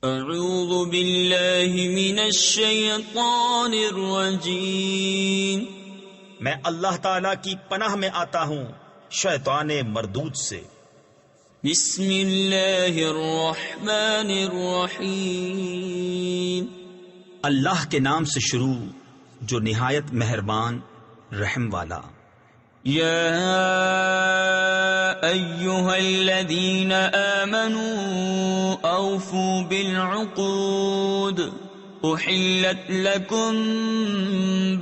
اعوذ باللہ من الشیطان الرجیم، میں اللہ تعالی کی پناہ میں آتا ہوں شیطان مردود سے۔ بسم اللہ الرحمن الرحیم، اللہ کے نام سے شروع جو نہایت مہربان رحم والا۔ یا ایہا الذین آمنوا اوفوا بالعقود احلت لکم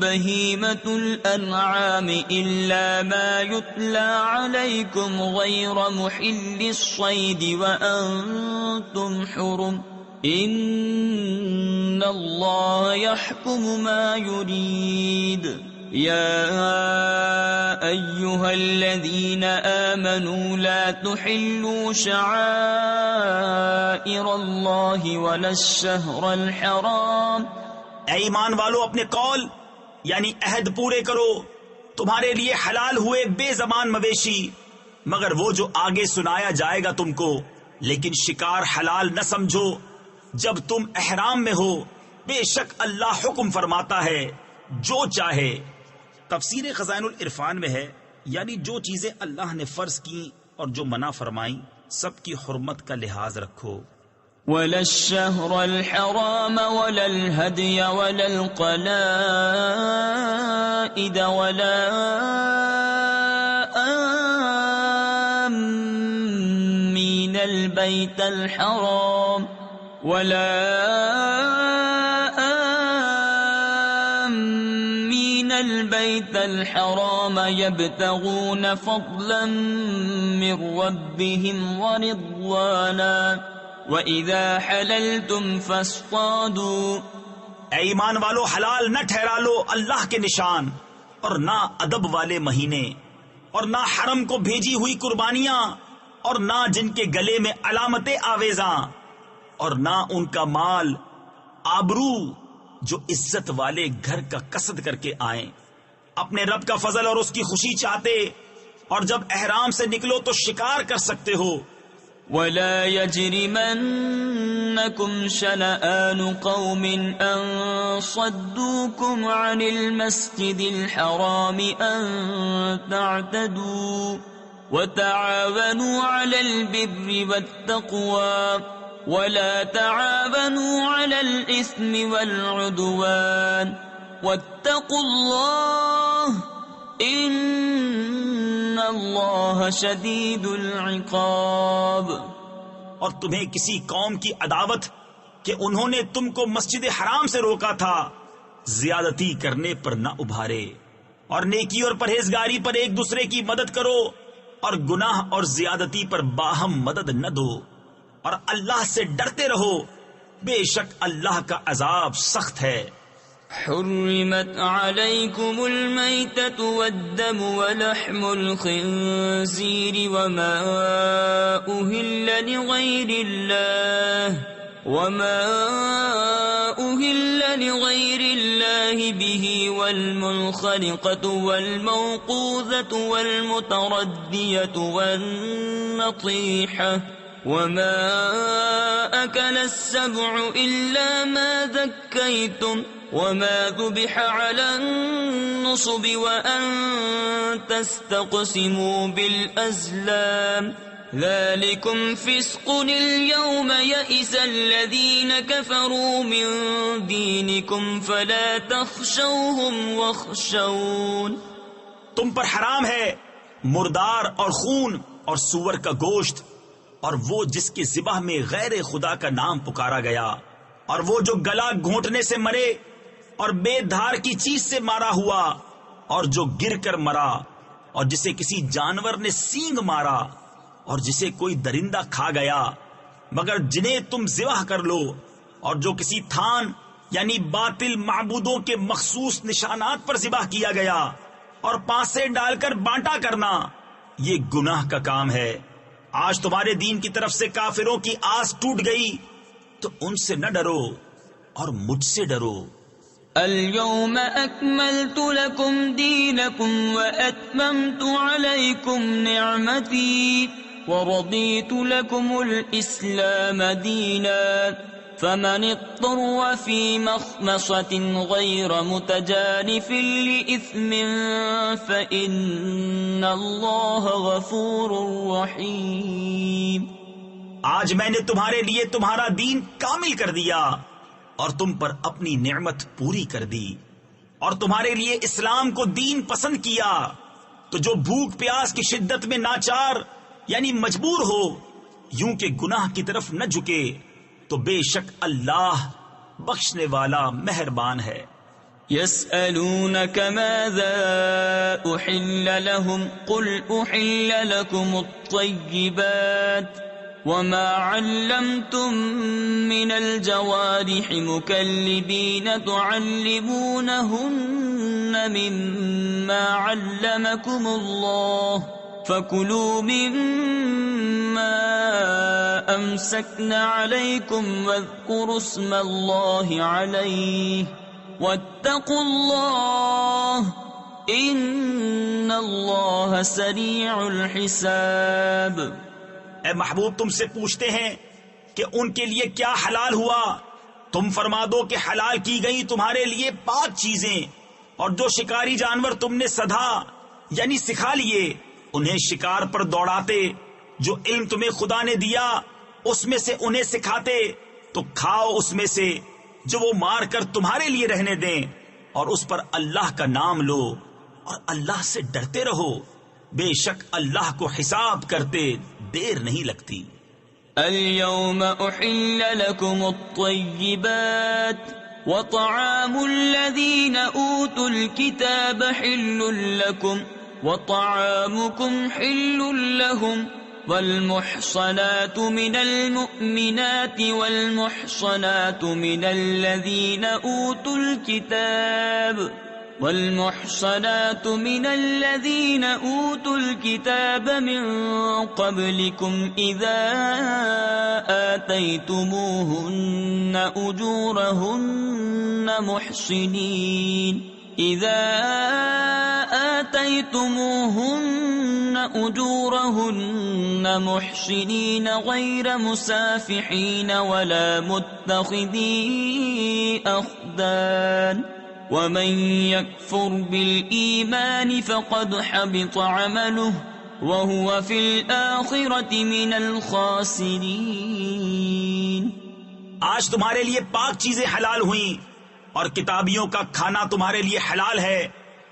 بہیمۃ الانعام الا ما یتلی علیکم غیر محل الصید وانتم حرم ان اللہ یحکم ما یرید۔ یا ایہا الذین آمنوا لا تحلوا شعائر اللہ ولا الشہر الحرام۔ اے ایمان والو، اپنے قول یعنی عہد پورے کرو۔ تمہارے لیے حلال ہوئے بے زبان مویشی مگر وہ جو آگے سنایا جائے گا تم کو، لیکن شکار حلال نہ سمجھو جب تم احرام میں ہو۔ بے شک اللہ حکم فرماتا ہے جو چاہے۔ تفسیر خزائن العرفان میں ہے یعنی جو چیزیں اللہ نے فرض کی اور جو منع فرمائیں سب کی حرمت کا لحاظ رکھو۔ ولا الشهر الحرام ولا الهدي ولا القلائد ولا آمين البيت الحرام ولا آمين البيت الحرام يبتغون فضلا من ربهم ورضوانا وَإِذَا حَلَلْتُمْ فَاصْطَادُوا۔ اے ایمان والو، حلال نہ ٹھہرا لو اللہ کے نشان اور نہ ادب والے مہینے اور نہ حرم کو بھیجی ہوئی قربانیاں اور نہ جن کے گلے میں علامت آویزاں اور نہ ان کا مال آبرو جو عزت والے گھر کا قصد کر کے آئیں، اپنے رب کا فضل اور اس کی خوشی چاہتے، اور جب احرام سے نکلو تو شکار کر سکتے ہو۔ وَلَا يَجْرِمَنَّكُمْ شَنَآنُ قَوْمٍ أَن صَدُّوكُمْ عَنِ الْمَسْجِدِ الْحَرَامِ أَن تَعْتَدُوا وَتَعَاوَنُوا عَلَى الْبِرِّ وَالتَّقْوَى وَلَا تَعَاوَنُوا عَلَى الْإِثْمِ وَالْعُدْوَانِ وَاتَّقُوا اللَّهَ ان اللہ شدید العقاب۔ اور تمہیں کسی قوم کی عداوت کہ انہوں نے تم کو مسجد حرام سے روکا تھا زیادتی کرنے پر نہ ابھارے، اور نیکی اور پرہیزگاری پر ایک دوسرے کی مدد کرو، اور گناہ اور زیادتی پر باہم مدد نہ دو، اور اللہ سے ڈرتے رہو، بے شک اللہ کا عذاب سخت ہے۔ حرمت علیکم المیتۃ والدم ولحم الخنزیر وما أهل لغیر اللہ به والمنخنقۃ والموقوذۃ والمتردیۃ والنطیحۃ وما أكل السبع إلا ما ذكيتم وما ذبح على النصب وأن تستقسموا بالأزلام ذلكم فسق اليوم يئس الذين كفروا من دينكم فلا تخشوهم واخشون۔ تم پر حرام ہے مردار اور خون اور سور کا گوشت، اور وہ جس کے ذبح میں غیر خدا کا نام پکارا گیا، اور وہ جو گلا گھونٹنے سے مرے اور بے دھار کی چیز سے مارا ہوا، اور جو گر کر مرا، اور جسے کسی جانور نے سینگ مارا، اور جسے کوئی درندہ کھا گیا، مگر جنہیں تم ذبح کر لو، اور جو کسی تھان یعنی باطل معبودوں کے مخصوص نشانات پر ذبح کیا گیا، اور پانسے ڈال کر بانٹا کرنا، یہ گناہ کا کام ہے۔ آج تمہارے دین کی طرف سے کافروں کی آس ٹوٹ گئی، تو ان سے نہ ڈرو اور مجھ سے ڈرو۔ اليوم اکملت لکم دینکم واتممت علیکم نعمتی ورضیت لکم الاسلام دینا فمن اضطر في مخمصة غير متجانف لإثم فإن الله غفور رحيم۔ آج میں نے تمہارے لیے تمہارا دین کامل کر دیا اور تم پر اپنی نعمت پوری کر دی، اور تمہارے لیے اسلام کو دین پسند کیا، تو جو بھوک پیاس کی شدت میں ناچار یعنی مجبور ہو یوں کہ گناہ کی طرف نہ جھکے، تو بے شک اللہ بخشنے والا مہربان ہے۔ يسألونك ماذا أحل لهم قل أحل لكم الطيبات وما علمتم من الجوارح مكلبين تعلمونهن مما علمكم الله فَكُلُوا مِمَّا أَمْسَكْنَ عَلَيْكُمْ وَاذْكُرُوا اسْمَ اللَّهِ عَلَيْهِ وَاتَّقُوا اللَّهَ إِنَّ اللَّهَ سَرِيعُ الْحِسَابِ۔ اے محبوب تم سے پوچھتے ہیں کہ ان کے لیے کیا حلال ہوا، تم فرما دو کہ حلال کی گئی تمہارے لیے پاک چیزیں، اور جو شکاری جانور تم نے سدھا یعنی سکھا لیے انہیں شکار پر دوڑاتے، جو علم تمہیں خدا نے دیا اس میں سے انہیں سکھاتے، تو کھاؤ اس میں سے جو وہ مار کر تمہارے لیے رہنے دیں، اور اس پر اللہ کا نام لو اور اللہ سے ڈرتے رہو، بے شک اللہ کو حساب کرتے دیر نہیں لگتی۔ اليوم أحل لكم الطيبات وطعام الذين أوتوا الكتاب حل لكم وطعامكم حل لهم والمحصنات من المؤمنات والمحصنات من الذين أوتوا الكتاب من قبلكم إذا آتيتموهن أجورهن محصنين غير مسافحين ولا متخذي أخدان ومن يكفر بالإيمان فقد حبط عمله وهو في الآخرة من الخاسرين۔ آج تمہارے لیے پاک چیزیں حلال ہوئیں، اور کتابیوں کا کھانا تمہارے لیے حلال ہے،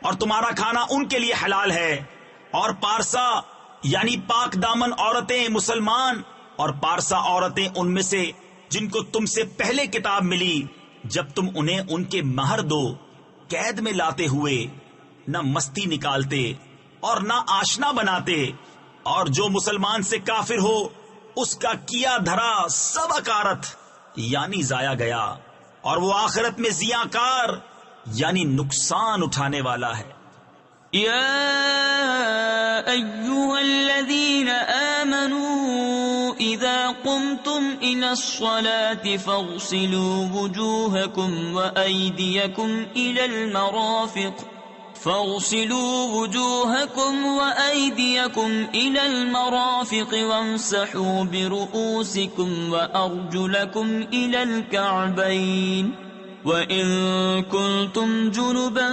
اور تمہارا کھانا ان کے لیے حلال ہے، اور پارسا یعنی پاک دامن عورتیں مسلمان اور پارسا عورتیں ان میں سے جن کو تم سے پہلے کتاب ملی، جب تم انہیں ان کے مہر دو قید میں لاتے ہوئے، نہ مستی نکالتے اور نہ آشنا بناتے، اور جو مسلمان سے کافر ہو اس کا کیا دھرا سب اکارت یعنی ضائع گیا، اور وہ آخرت میں زیاں کار یعنی نقصان اٹھانے والا ہے۔ یا ایھا الذین آمنوا اذا قمتم الى الصلاة فاغسلوا وجوهكم وأيديكم إلى المرافق وامسحوا برؤوسكم وأرجلكم إلى الكعبين وَإِن كُنتُمْ جُنُبًا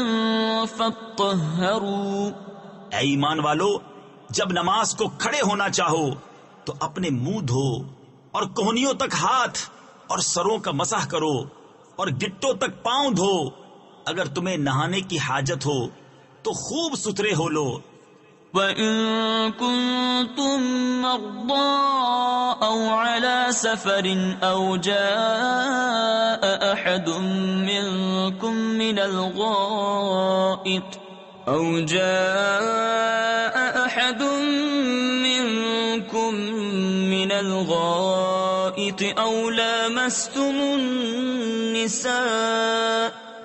فَاطَّهَّرُوا۔ اے ایمان والو، جب نماز کو کھڑے ہونا چاہو تو اپنے منہ دھو اور کوہنیوں تک ہاتھ اور سروں کا مسح کرو اور گٹوں تک پاؤں دھو، اگر تمہیں نہانے کی حاجت ہو تو خوب ستھرے ہو لو۔ وَإِن كُنتُم مَّرْضَىٰ أَوْ عَلَىٰ سَفَرٍ أَوْ جَاءَ أَحَدٌ مِّنكُم من الغائط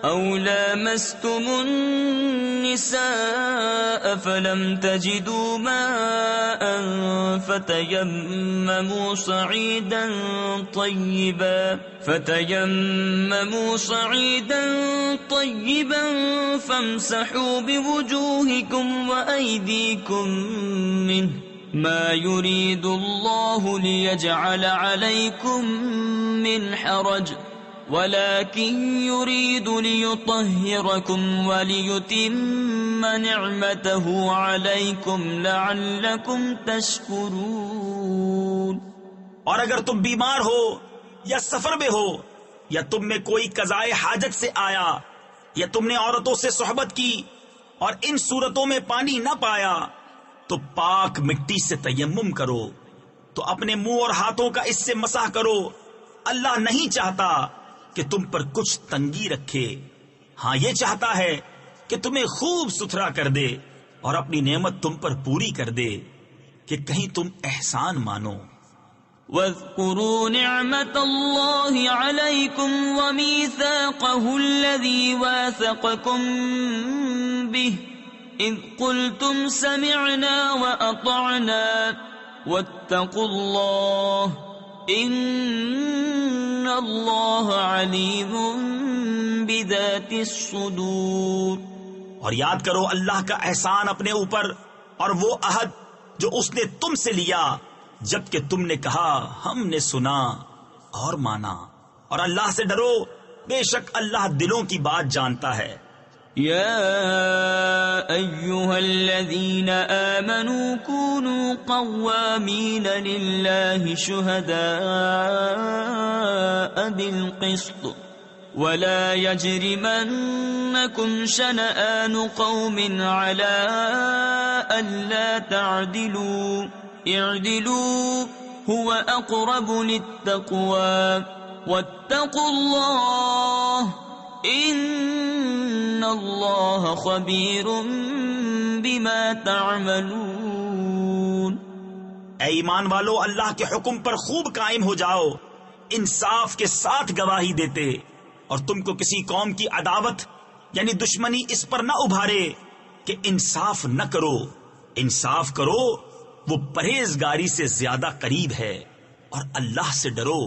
أو لامستم النساء فلم تجدوا ماء فتيمموا صعيدا طيبا فامسحوا بوجوهكم وأيديكم منه ما يريد الله ليجعل عليكم من حرج ولكن يريد ليطهركم وليتم نعمته عليكم لعلكم تشكرون۔ اور اگر تم بیمار ہو یا سفر میں ہو یا تم میں کوئی قضائے حاجت سے آیا یا تم نے عورتوں سے صحبت کی اور ان صورتوں میں پانی نہ پایا تو پاک مٹی سے تیمم کرو، تو اپنے منہ اور ہاتھوں کا اس سے مسح کرو۔ اللہ نہیں چاہتا کہ تم پر کچھ تنگی رکھے، ہاں یہ چاہتا ہے کہ تمہیں خوب ستھرا کر دے اور اپنی نعمت تم پر پوری کر دے کہ کہیں تم احسان مانو۔ واذكروا نعمة الله عليكم وميثاقه الذي واثقكم به إذ قلتم سمعنا وأطعنا واتقوا الله إن الله عليم بذات الصدور۔ اور یاد کرو اللہ کا احسان اپنے اوپر اور وہ عہد جو اس نے تم سے لیا جبکہ تم نے کہا ہم نے سنا اور مانا، اور اللہ سے ڈرو بے شک اللہ دلوں کی بات جانتا ہے۔ يا أيها الذين آمنوا كونوا قوامين لله شهداء بالقسط ولا يجرمنكم شنآن قوم على ألا تعدلوا اعدلوا هو أقرب للتقوى واتقوا الله ان اللہ خبیر بما تعملون۔ اے ایمان والو، اللہ کے حکم پر خوب قائم ہو جاؤ، انصاف کے ساتھ گواہی دیتے، اور تم کو کسی قوم کی عداوت یعنی دشمنی اس پر نہ ابھارے کہ انصاف نہ کرو۔ انصاف کرو، وہ پرہیزگاری سے زیادہ قریب ہے، اور اللہ سے ڈرو،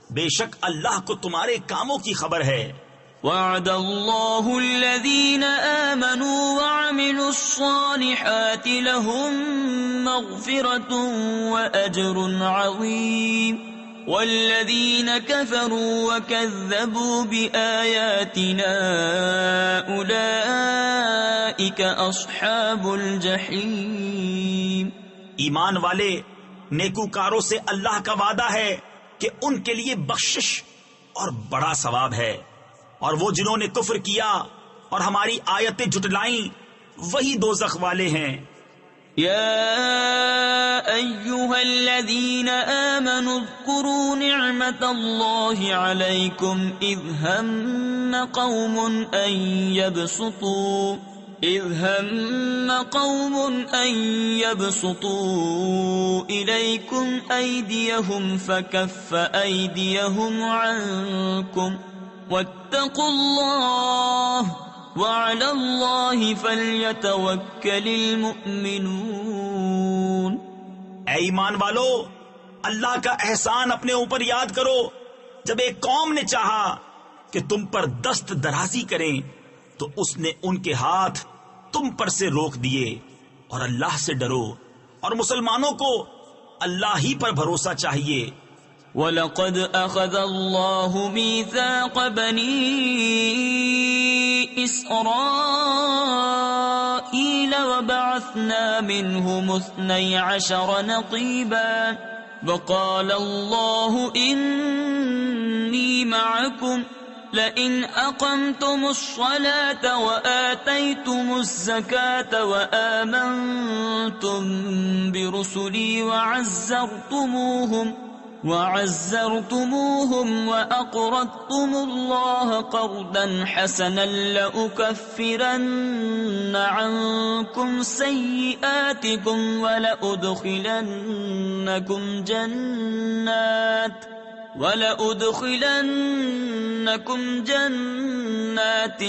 بے شک اللہ کو تمہارے کاموں کی خبر ہے۔ وعد اللہ الذین آمنوا وعملوا الصالحات لهم مغفرة وأجر عظیم والذین كفروا وكذبوا بآیاتنا أولئک اصحاب الجحیم۔ ایمان والے، نیکوکاروں سے اللہ کا وعدہ ہے کہ ان کے لیے بخشش اور بڑا ثواب ہے، اور وہ جنہوں نے کفر کیا اور ہماری آیتیں جھٹلائیں وہی دوزخ والے ہیں۔ یا ایھا الذین آمنوا اذکروا نعمت اللہ علیکم اذ ہم قوم ان يبسطوا إليكم أيديهم فكف أيديهم عنكم واتقوا الله وعلى الله فليتوكل المؤمنون۔ اے ایمان والو، اللہ کا احسان اپنے اوپر یاد کرو جب ایک قوم نے چاہا کہ تم پر دست درازی کریں تو اس نے ان کے ہاتھ تم پر سے روک دیے، اور اللہ سے ڈرو، اور مسلمانوں کو اللہ ہی پر بھروسہ چاہیے۔ وَلَقَدْ أَخَذَ اللَّهُ مِيثَاقَ بَنِي إِسْرَائِيلَ وَبَعَثْنَا مِنْهُمُ 12 نَقِيبًا وَقَالَ اللَّهُ إِنِّي مَعَكُمْ لئن أقمتم الصلاة وآتيتم الزكاة وآمنتم برسلي وعزرتموهم وأقرضتم الله قرضا حسنا لأكفرن عنكم سيئاتكم ولأدخلنكم جنات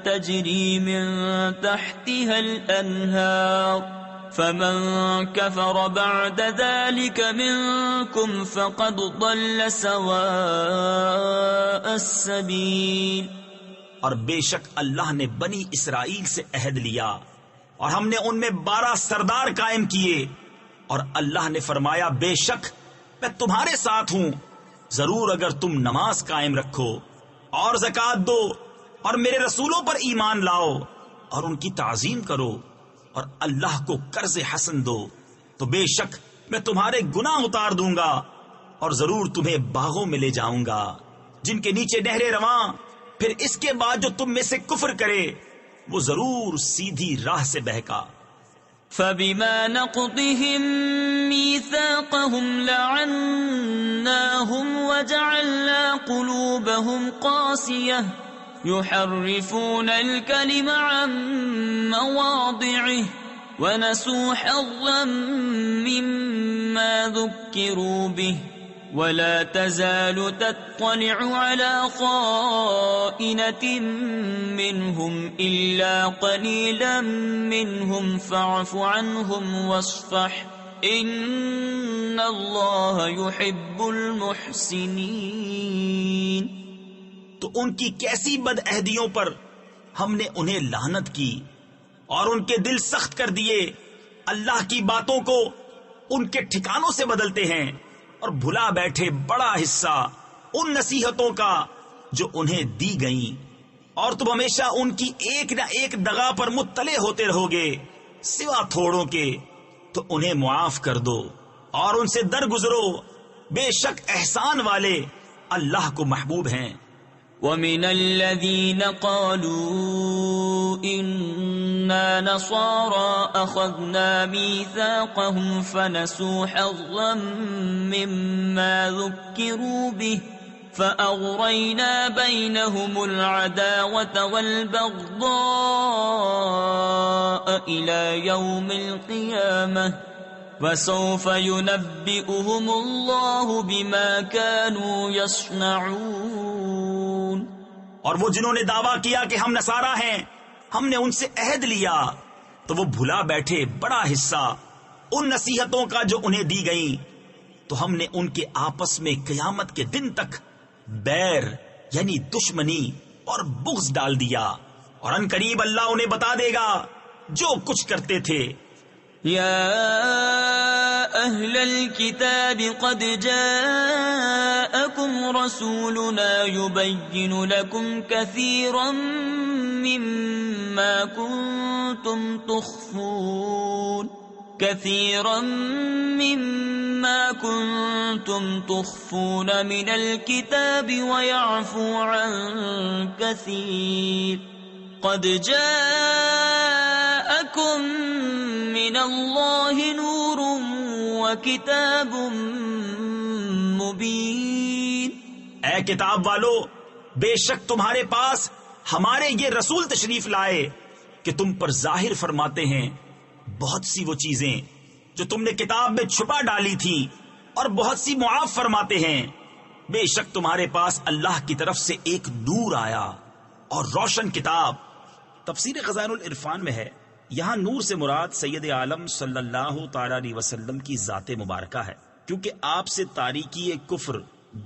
تجري من تحتها الأنهار فمن كفر بعد ذلك منكم فقد ضل سواء السبيل۔ اور بے شک اللہ نے بنی اسرائیل سے عہد لیا، اور ہم نے ان میں 12 سردار قائم کیے، اور اللہ نے فرمایا بے شک میں تمہارے ساتھ ہوں، ضرور اگر تم نماز قائم رکھو اور زکوٰۃ دو اور میرے رسولوں پر ایمان لاؤ اور ان کی تعظیم کرو اور اللہ کو قرض حسن دو تو بے شک میں تمہارے گناہ اتار دوں گا اور ضرور تمہیں باغوں میں لے جاؤں گا جن کے نیچے نہریں رواں، پھر اس کے بعد جو تم میں سے کفر کرے وہ ضرور سیدھی راہ سے بہکا۔ فبما نقضهم ميثاقهم لعناهم وجعلنا قلوبهم قاسية يحرفون الكلم عن مواضعه ونسوا حظا مما ذكروا به ولا تزال تطلع على خائنة منهم إلا قليلا منهم فاعف عنهم واصفح إن الله يحب المحسنين۔ تو ان کی کیسی بد عہدیوں پر ہم نے انہیں لعنت کی اور ان کے دل سخت کر دیے، اللہ کی باتوں کو ان کے ٹھکانوں سے بدلتے ہیں اور بھلا بیٹھے بڑا حصہ ان نصیحتوں کا جو انہیں دی گئیں، اور تم ہمیشہ ان کی ایک نہ ایک دغا پر مطلع ہوتے رہو گے سوا تھوڑوں کے، تو انہیں معاف کر دو اور ان سے درگزرو، بے شک احسان والے اللہ کو محبوب ہیں۔ وَمِنَ الَّذِينَ قَالُوا إِنَّا نَصَارَى أَخَذْنَا مِيثَاقَهُمْ فَنَسُوا حَظًّا مِّمَّا ذُكِّرُوا بِهِ فَأَغْرَيْنَا بَيْنَهُمُ الْعَدَاوَةَ وَالْبَغْضَاءَ إِلَى يَوْمِ الْقِيَامَةِ وَسَوْفَ يُنَبِّئُهُمُ اللَّهُ بِمَا كَانُوا يَصْنَعُونَ۔ اور وہ جنہوں نے دعویٰ کیا کہ ہم نصارہ ہیں، ہم نے ان سے عہد لیا، تو وہ بھلا بیٹھے بڑا حصہ ان نصیحتوں کا جو انہیں دی گئیں، تو ہم نے ان کے آپس میں قیامت کے دن تک بیر یعنی دشمنی اور بغض ڈال دیا، اور ان قریب اللہ انہیں بتا دے گا جو کچھ کرتے تھے۔ يا أهل الكتاب قد جاءكم رسولنا يبين لكم كثيرا مما كنتم تخفون من الكتاب ويعفو عن كثير قد جاءكم من الله نور وكتاب مبين۔ اے کتاب والو، بے شک تمہارے پاس ہمارے یہ رسول تشریف لائے کہ تم پر ظاہر فرماتے ہیں بہت سی وہ چیزیں جو تم نے کتاب میں چھپا ڈالی تھی، اور بہت سی معاف فرماتے ہیں۔ بے شک تمہارے پاس اللہ کی طرف سے ایک نور آیا اور روشن کتاب۔ تفسیر خزائن العرفان میں ہے، یہاں نور سے مراد سید عالم صلی اللہ تعالی علیہ وسلم کی ذات مبارکہ ہے، کیونکہ آپ سے تاریکی کفر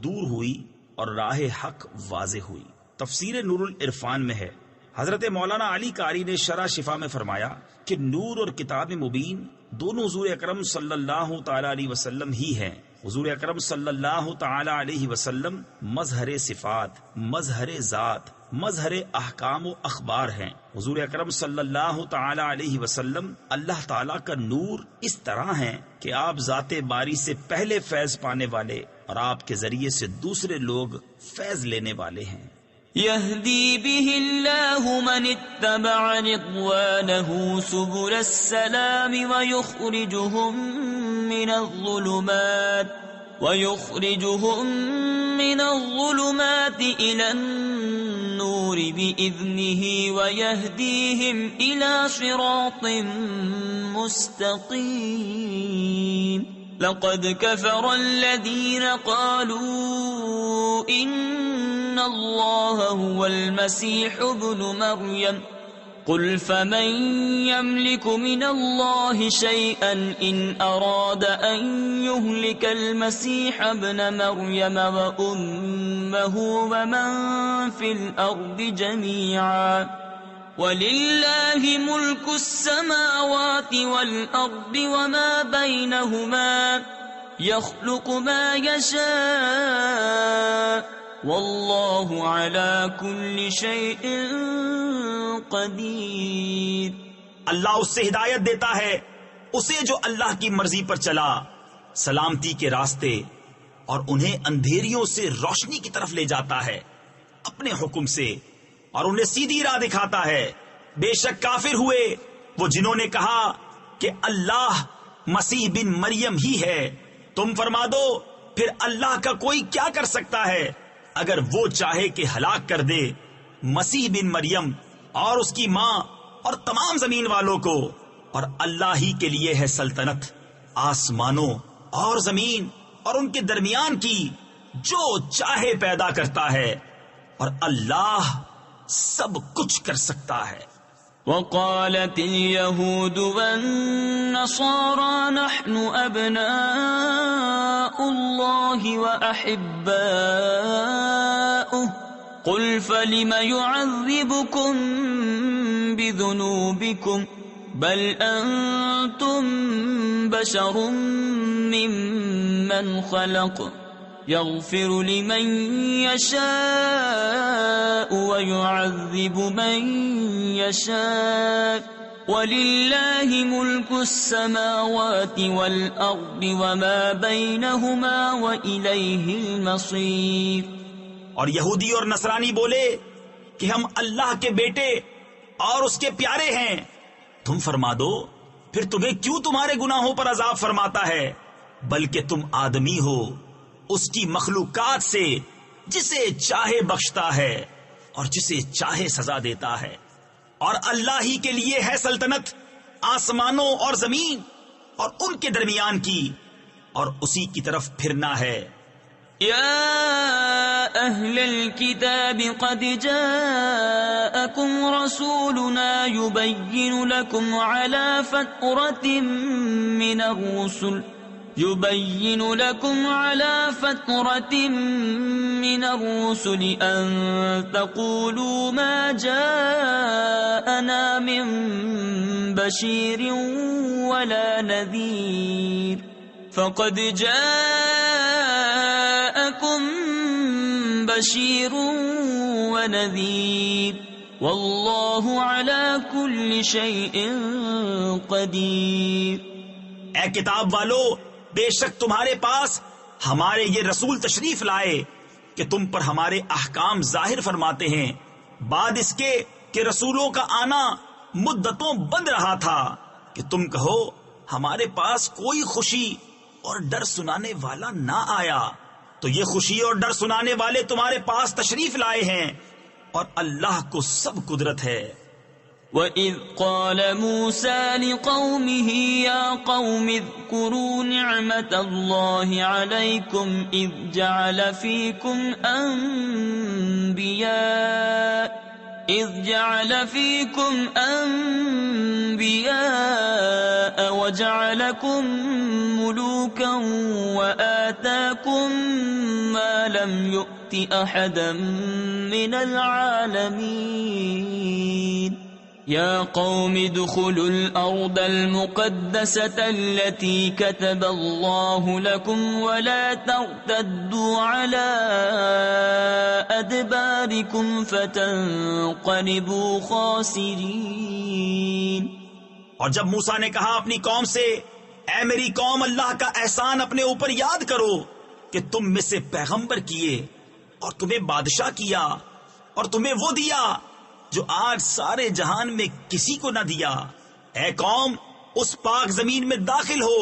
دور ہوئی اور راہ حق واضح ہوئی۔ تفسیر نور العرفان میں ہے، حضرت مولانا علی قاری نے شرح شفا میں فرمایا کہ نور اور کتاب مبین دونوں حضور اکرم صلی اللہ تعالی علیہ وسلم ہی ہیں۔ حضور اکرم صلی اللہ تعالی علیہ وسلم مظہر صفات، مظہر ذات، مظہر احکام و اخبار ہیں۔ حضور اکرم صلی اللہ تعالی علیہ وسلم اللہ تعالی کا نور اس طرح ہیں کہ آپ ذات باری سے پہلے فیض پانے والے اور آپ کے ذریعے سے دوسرے لوگ فیض لینے والے ہیں۔ يهدي به الله من اتبع رضوانه سبل السلام ويخرجهم من الظلمات إلى النور بإذنه ويهديهم إلى صراط مستقيم۔ لقد كفر الذين قالوا إن الله هو المسيح ابن مريم قل فمن يملك من الله شيئا إن أراد أن يهلك المسيح ابن مريم وأمه ومن في الأرض جميعا وَلِلَّهِ مُلْكُ السَّمَاوَاتِ وَالْأَرْضِ وَمَا بَيْنَهُمَا يَخْلُقُ مَا يَشَاءُ وَاللَّهُ عَلَى كُلِّ شَيْءٍ قَدِيرٌ۔ اللہ اس سے ہدایت دیتا ہے اسے جو اللہ کی مرضی پر چلا سلامتی کے راستے، اور انہیں اندھیریوں سے روشنی کی طرف لے جاتا ہے اپنے حکم سے، اور انہیں سیدھی راہ دکھاتا ہے۔ بے شک کافر ہوئے وہ جنہوں نے کہا کہ اللہ مسیح بن مریم ہی ہے۔ تم فرما دو پھر اللہ کا کوئی کیا کر سکتا ہے اگر وہ چاہے کہ ہلاک کر دے مسیح بن مریم اور اس کی ماں اور تمام زمین والوں کو، اور اللہ ہی کے لیے ہے سلطنت آسمانوں اور زمین اور ان کے درمیان کی، جو چاہے پیدا کرتا ہے، اور اللہ سب کچھ کر سکتا ہے۔ وقالت اليهود والنصارى نحن أبناء الله وأحباؤه قل فلم يعذبكم بذنوبكم بل أنتم بشر ممن خلق يغفر لمن يشاء ويعذب من يشاء وَلِلَّهِ مُلْكُ السَّمَاوَاتِ وَالْأَرْضِ وَمَا بَيْنَهُمَا وَإِلَيْهِ الْمَصِيرُ۔ اور یہودی اور نصرانی بولے کہ ہم اللہ کے بیٹے اور اس کے پیارے ہیں۔ تم فرما دو پھر تمہیں کیوں تمہارے گناہوں پر عذاب فرماتا ہے، بلکہ تم آدمی ہو اس کی مخلوقات سے، جسے چاہے بخشتا ہے اور جسے چاہے سزا دیتا ہے، اور اللہ ہی کے لیے ہے سلطنت آسمانوں اور زمین اور ان کے درمیان کی، اور اسی کی طرف پھرنا ہے۔ يا أهل الكتاب قد جاءكم رسولنا يبين لكم على فترة من الرسل أن تقولوا ما جاءنا من بشير ولا نذير فقد جاءكم بشير ونذير والله على كل شيء قدير۔ اے کتاب والو، بے شک تمہارے پاس ہمارے یہ رسول تشریف لائے کہ تم پر ہمارے احکام ظاہر فرماتے ہیں، بعد اس کے کہ رسولوں کا آنا مدتوں بند رہا تھا، کہ تم کہو ہمارے پاس کوئی خوشی اور ڈر سنانے والا نہ آیا، تو یہ خوشی اور ڈر سنانے والے تمہارے پاس تشریف لائے ہیں، اور اللہ کو سب قدرت ہے۔ وَإِذْ قَالَ مُوسَى لِقَوْمِهِ يَا قَوْمِ اذْكُرُوا نِعْمَةَ اللَّهِ عَلَيْكُمْ إِذْ جَعَلَ فِيكُمْ أَنْبِيَاءَ وَجَعَلَكُمْ مُلُوكًا وَآتَاكُمْ مَا لَمْ يُؤْتِ أَحَدًا مِنَ الْعَالَمِينَ يا قوم ادخلوا الأرض المقدسة التي كتب الله لكم ولا ترتدوا على أدباركم فتنقلبوا خاسرين۔ اور جب موسیٰ نے کہا اپنی قوم سے، اے میری قوم، اللہ کا احسان اپنے اوپر یاد کرو کہ تم میں سے پیغمبر کیے اور تمہیں بادشاہ کیا اور تمہیں وہ دیا جو آج سارے جہان میں کسی کو نہ دیا۔ اے قوم، اس پاک زمین میں داخل ہو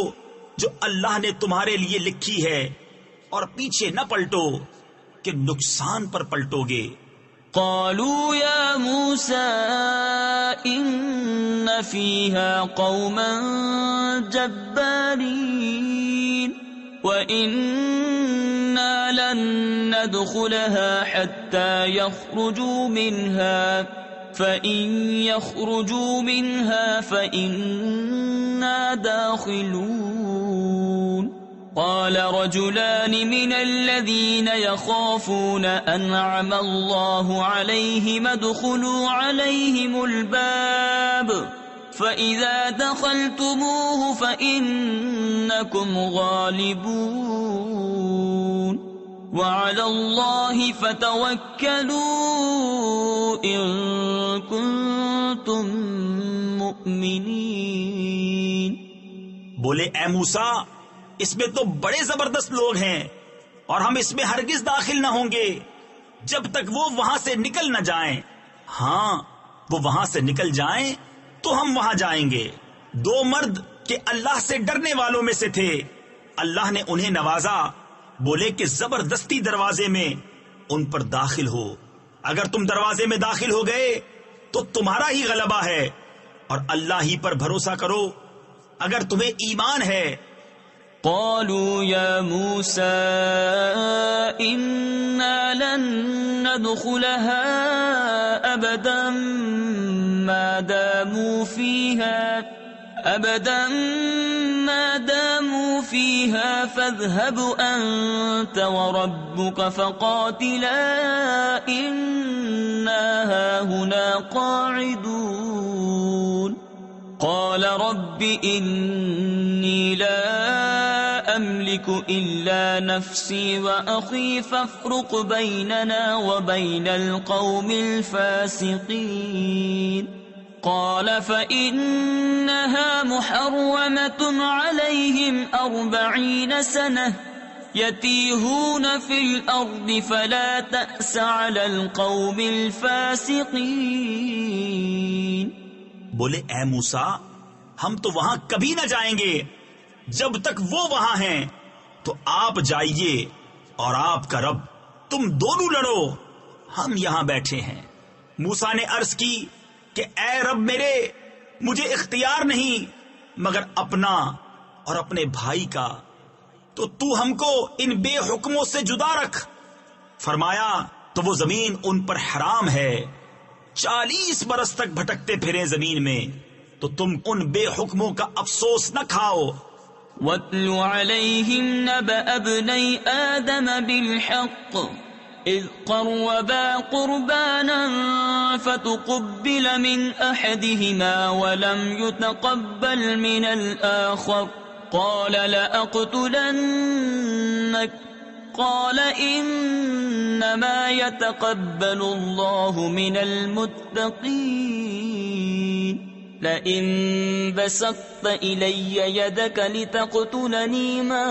جو اللہ نے تمہارے لیے لکھی ہے، اور پیچھے نہ پلٹو کہ نقصان پر پلٹو گے۔ قالوا يا موسى إن فيها قوما جبارين وإنا لن ندخلها حتى يخرجوا منها فإن يخرجوا منها فإنا داخلون۔ قال رجلان من الذين يخافون أنعم الله عليهم ادخلوا عليهم الباب فإذا دخلتموه فإنكم غالبون وعلى الله فتوكلوا إن كنتم مؤمنين. بولے اے موسیٰ اس میں تو بڑے زبردست لوگ ہیں اور ہم اس میں ہرگز داخل نہ ہوں گے جب تک وہ وہاں سے نکل نہ جائیں. ہاں وہ وہاں سے نکل جائیں تو ہم وہاں جائیں گے. دو مرد کہ اللہ سے ڈرنے والوں میں سے تھے، اللہ نے انہیں نوازا. بولے کہ زبردستی دروازے میں ان پر داخل ہو. اگر تم دروازے میں داخل ہو گئے تو تمہارا ہی غلبہ ہے اور اللہ ہی پر بھروسہ کرو اگر تمہیں ایمان ہے. قالوا يا موسى إنا لن ندخلها أبدا ما داموا فيها فاذهب أنت وربك فقاتلا إنا هاهنا قاعدون. قال رب إني لا أملك إلا نفسي وأخي فافرق بيننا وبين القوم الفاسقين. قال فإنها محرمة عليهم 40 سنة يتيهون في الأرض فلا تأس على القوم الفاسقين. بولے اے موسیٰ ہم تو وہاں کبھی نہ جائیں گے جب تک وہ وہاں ہیں. تو آپ جائیے اور آپ کا رب، تم دونوں لڑو، ہم یہاں بیٹھے ہیں. موسیٰ نے عرض کی کہ اے رب میرے، مجھے اختیار نہیں مگر اپنا اور اپنے بھائی کا، تو تو ہم کو ان بے حکموں سے جدا رکھ. فرمایا تو وہ زمین ان پر حرام ہے، 40 برس تک بھٹکتے پھریں زمین میں، تو تم ان بے حکموں کا افسوس نہ کھاؤ. وَاتْلُ عَلَيْهِمْ نَبَأَ ابْنَيْ آدَمَ بِالْحَقِّ إِذْ قَرَّبَا قُرْبَانًا فَتُقُبِّلَ مِنْ أَحَدِهِمَا وَلَمْ يُتَقَبَّلْ مِنَ الْآخَرِ قَالَ لَأَقْتُلَنَّكَ قال إنما يتقبل الله من المتقين. لئن بسطت إلي يدك لتقتلني ما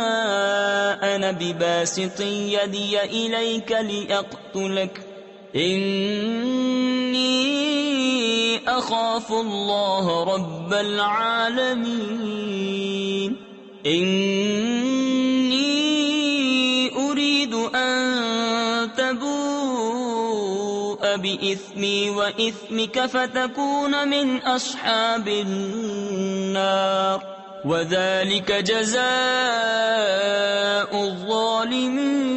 أنا بباسط يدي إليك لأقتلك إني أخاف الله رب العالمين. أريد أن تبوء بإثمي وإثمك فتكون من أصحاب النار وذلك جزاء الظالمين.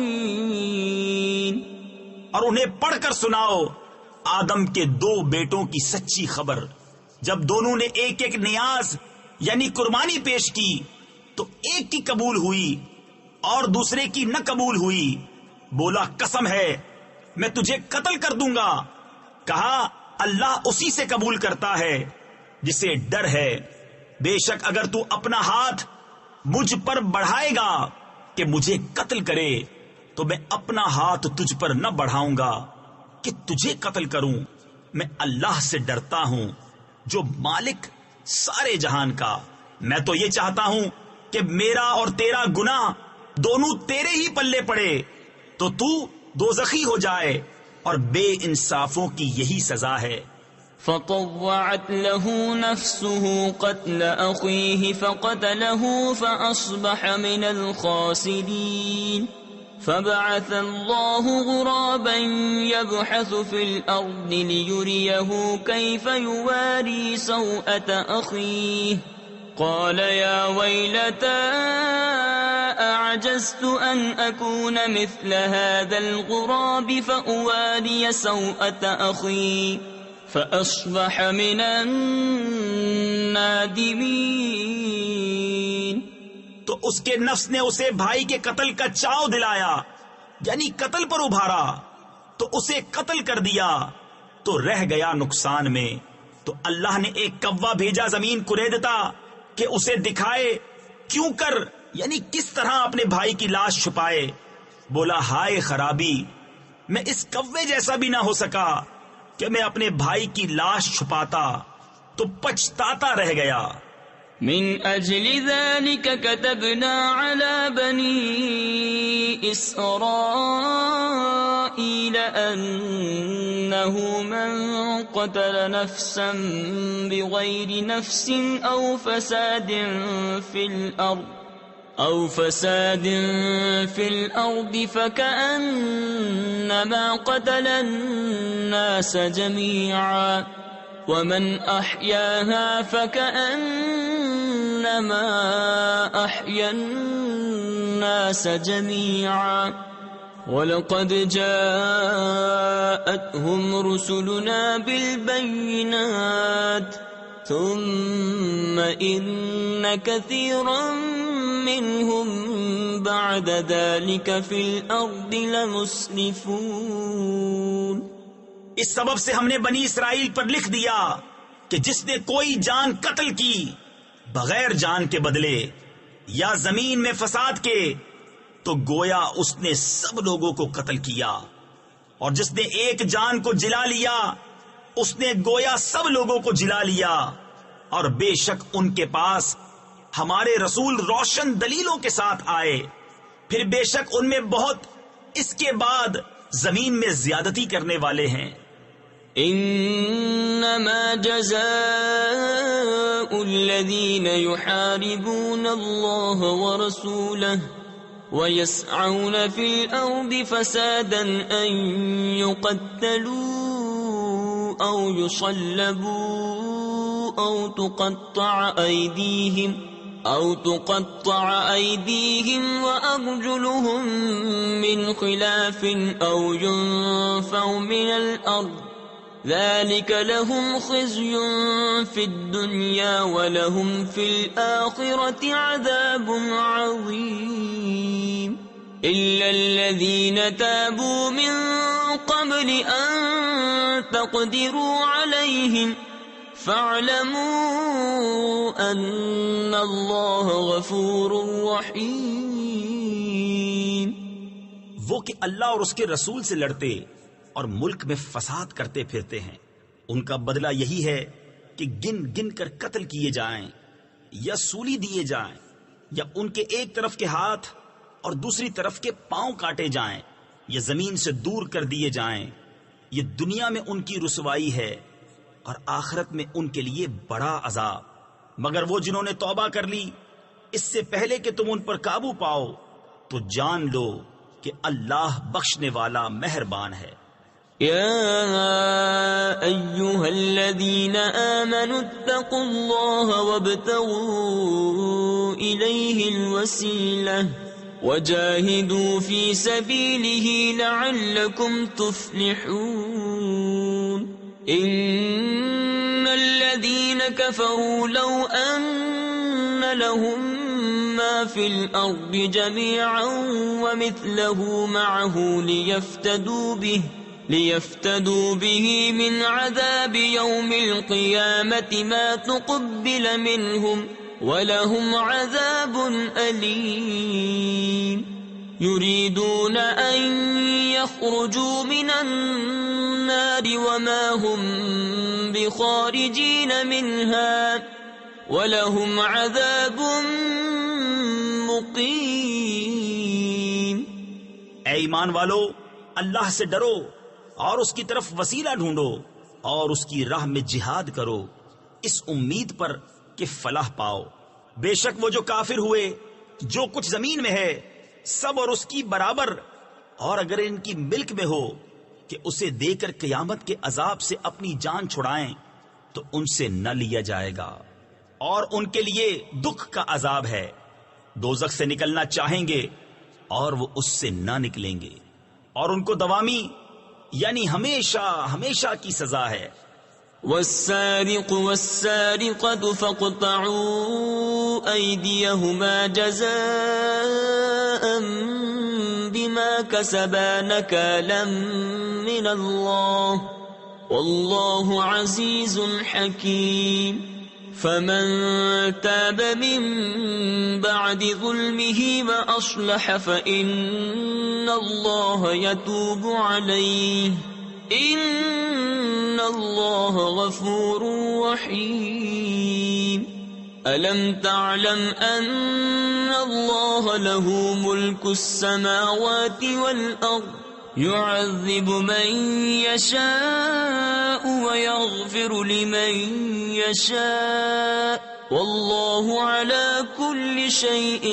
اور انہیں پڑھ کر سناؤ آدم کے 2 بیٹوں کی سچی خبر. جب دونوں نے ایک ایک نیاز یعنی قربانی پیش کی تو ایک کی قبول ہوئی اور دوسرے کی نہ قبول ہوئی. بولا قسم ہے میں تجھے قتل کر دوں گا. کہا اللہ اسی سے قبول کرتا ہے جسے ڈر ہے. بے شک اگر تو اپنا ہاتھ مجھ پر بڑھائے گا کہ مجھے قتل کرے تو میں اپنا ہاتھ تجھ پر نہ بڑھاؤں گا کہ تجھے قتل کروں. میں اللہ سے ڈرتا ہوں جو مالک سارے جہان کا. میں تو یہ چاہتا ہوں کہ میرا اور تیرا گناہ دونوں تیرے ہی پلے پڑے تو تو دوزخی ہو جائے، اور بے انصافوں کی یہی سزا ہے. فطوعت له نفسه قتل أخيه فقتله فأصبح من الخاسرين. فبعث الله غرابا يبحث في الأرض ليريه كيف يواري سوءة أخيه قال يا ويلتى أعجزت أن أكون مثل هذا الغراب فأواري سوءة أخي فأصبح من النادمين. تو تو اس کے نفس نے اسے بھائی کے قتل کا چاؤ دلایا، یعنی قتل پر ابھارا، تو اسے قتل کر دیا تو رہ گیا نقصان میں۔ تو اللہ نے ایک کوا بھیجا زمین کریدتا کہ اسے دکھائے کیوں کر، یعنی کس طرح اپنے بھائی کی لاش چھپائے۔ بولا ہائے خرابی، میں اس کوے جیسا بھی نہ ہو سکا کہ میں اپنے بھائی کی لاش چھپاتا، تو پچھتاتا رہ گیا۔ من اجل ذلك كتبنا على بني اسرائيل انه من قتل نفسا بغير نفس او فساد في الارض فكأنما قتل الناس جميعا ومن أحياها فكأنما أحيا الناس جميعا ولقد جاءتهم رسلنا بالبينات ثم إن كثيرا منهم بعد ذلك في الأرض لمسرفون۔ اس سبب سے ہم نے بنی اسرائیل پر لکھ دیا کہ جس نے کوئی جان قتل کی بغیر جان کے بدلے یا زمین میں فساد کے، تو گویا اس نے سب لوگوں کو قتل کیا، اور جس نے ایک جان کو جلا لیا اس نے گویا سب لوگوں کو جلا لیا۔ اور بے شک ان کے پاس ہمارے رسول روشن دلیلوں کے ساتھ آئے، پھر بے شک ان میں بہت اس کے بعد زمین میں زیادتی کرنے والے ہیں۔ انما جزاء الذين يحاربون الله ورسوله ويسعون في الارض فسادا ان يقتلوا او يصلبوا او تقطع ايديهم وارجلهم من خلاف او ينفوا من الارض ذلك لهم خزي في الدنيا ولهم في الآخرة عذاب عظيم إلا الذين تابوا من قبل أن تقدروا عليهم فاعلموا أن الله غفور رحيم۔ وہ کہ اللہ اور اس کے رسول سے لڑتے اور ملک میں فساد کرتے پھرتے ہیں، ان کا بدلہ یہی ہے کہ گن گن کر قتل کیے جائیں یا سولی دیے جائیں، یا ان کے ایک طرف کے ہاتھ اور دوسری طرف کے پاؤں کاٹے جائیں، یا زمین سے دور کر دیے جائیں۔ یہ دنیا میں ان کی رسوائی ہے اور آخرت میں ان کے لیے بڑا عذاب۔ مگر وہ جنہوں نے توبہ کر لی اس سے پہلے کہ تم ان پر قابو پاؤ، تو جان لو کہ اللہ بخشنے والا مہربان ہے۔ يا أيها الذين آمنوا اتقوا الله وابتغوا إليه الوسيلة وجاهدوا في سبيله لعلكم تفلحون إن الذين كفروا لو أن لهم ما في الأرض جميعا ومثله معه ليفتدوا به من عذاب يوم القيامة ما تقبل منهم ولهم عذاب أليم يريدون أن يخرجوا من النار وما هم بخارجين منها ولهم عذاب مقيم۔ اے ایمان والو، اللہ سے ڈرو اور اس کی طرف وسیلہ ڈھونڈو اور اس کی راہ میں جہاد کرو، اس امید پر کہ فلاح پاؤ۔ بے شک وہ جو کافر ہوئے جو کچھ زمین میں ہے سب اور اس کی برابر، اور اگر ان کی ملک میں ہو کہ اسے دے کر قیامت کے عذاب سے اپنی جان چھڑائیں تو ان سے نہ لیا جائے گا، اور ان کے لیے دکھ کا عذاب ہے۔ دوزخ سے نکلنا چاہیں گے اور وہ اس سے نہ نکلیں گے، اور ان کو دوامی یعنی ہمیشہ ہمیشہ کی سزا ہے۔ والسارق والسارقة فاقطعوا أيديهما جزاء بما كسبا نكالا من الله والله عزيز حكيم فمن تاب من بعد ظلمه وأصلح فإن الله يتوب عليه إن الله غفور رحيم ألم تعلم أن الله له ملك السماوات والأرض يعذب من يشاء ويغفر لمن يشاء والله على كل شيء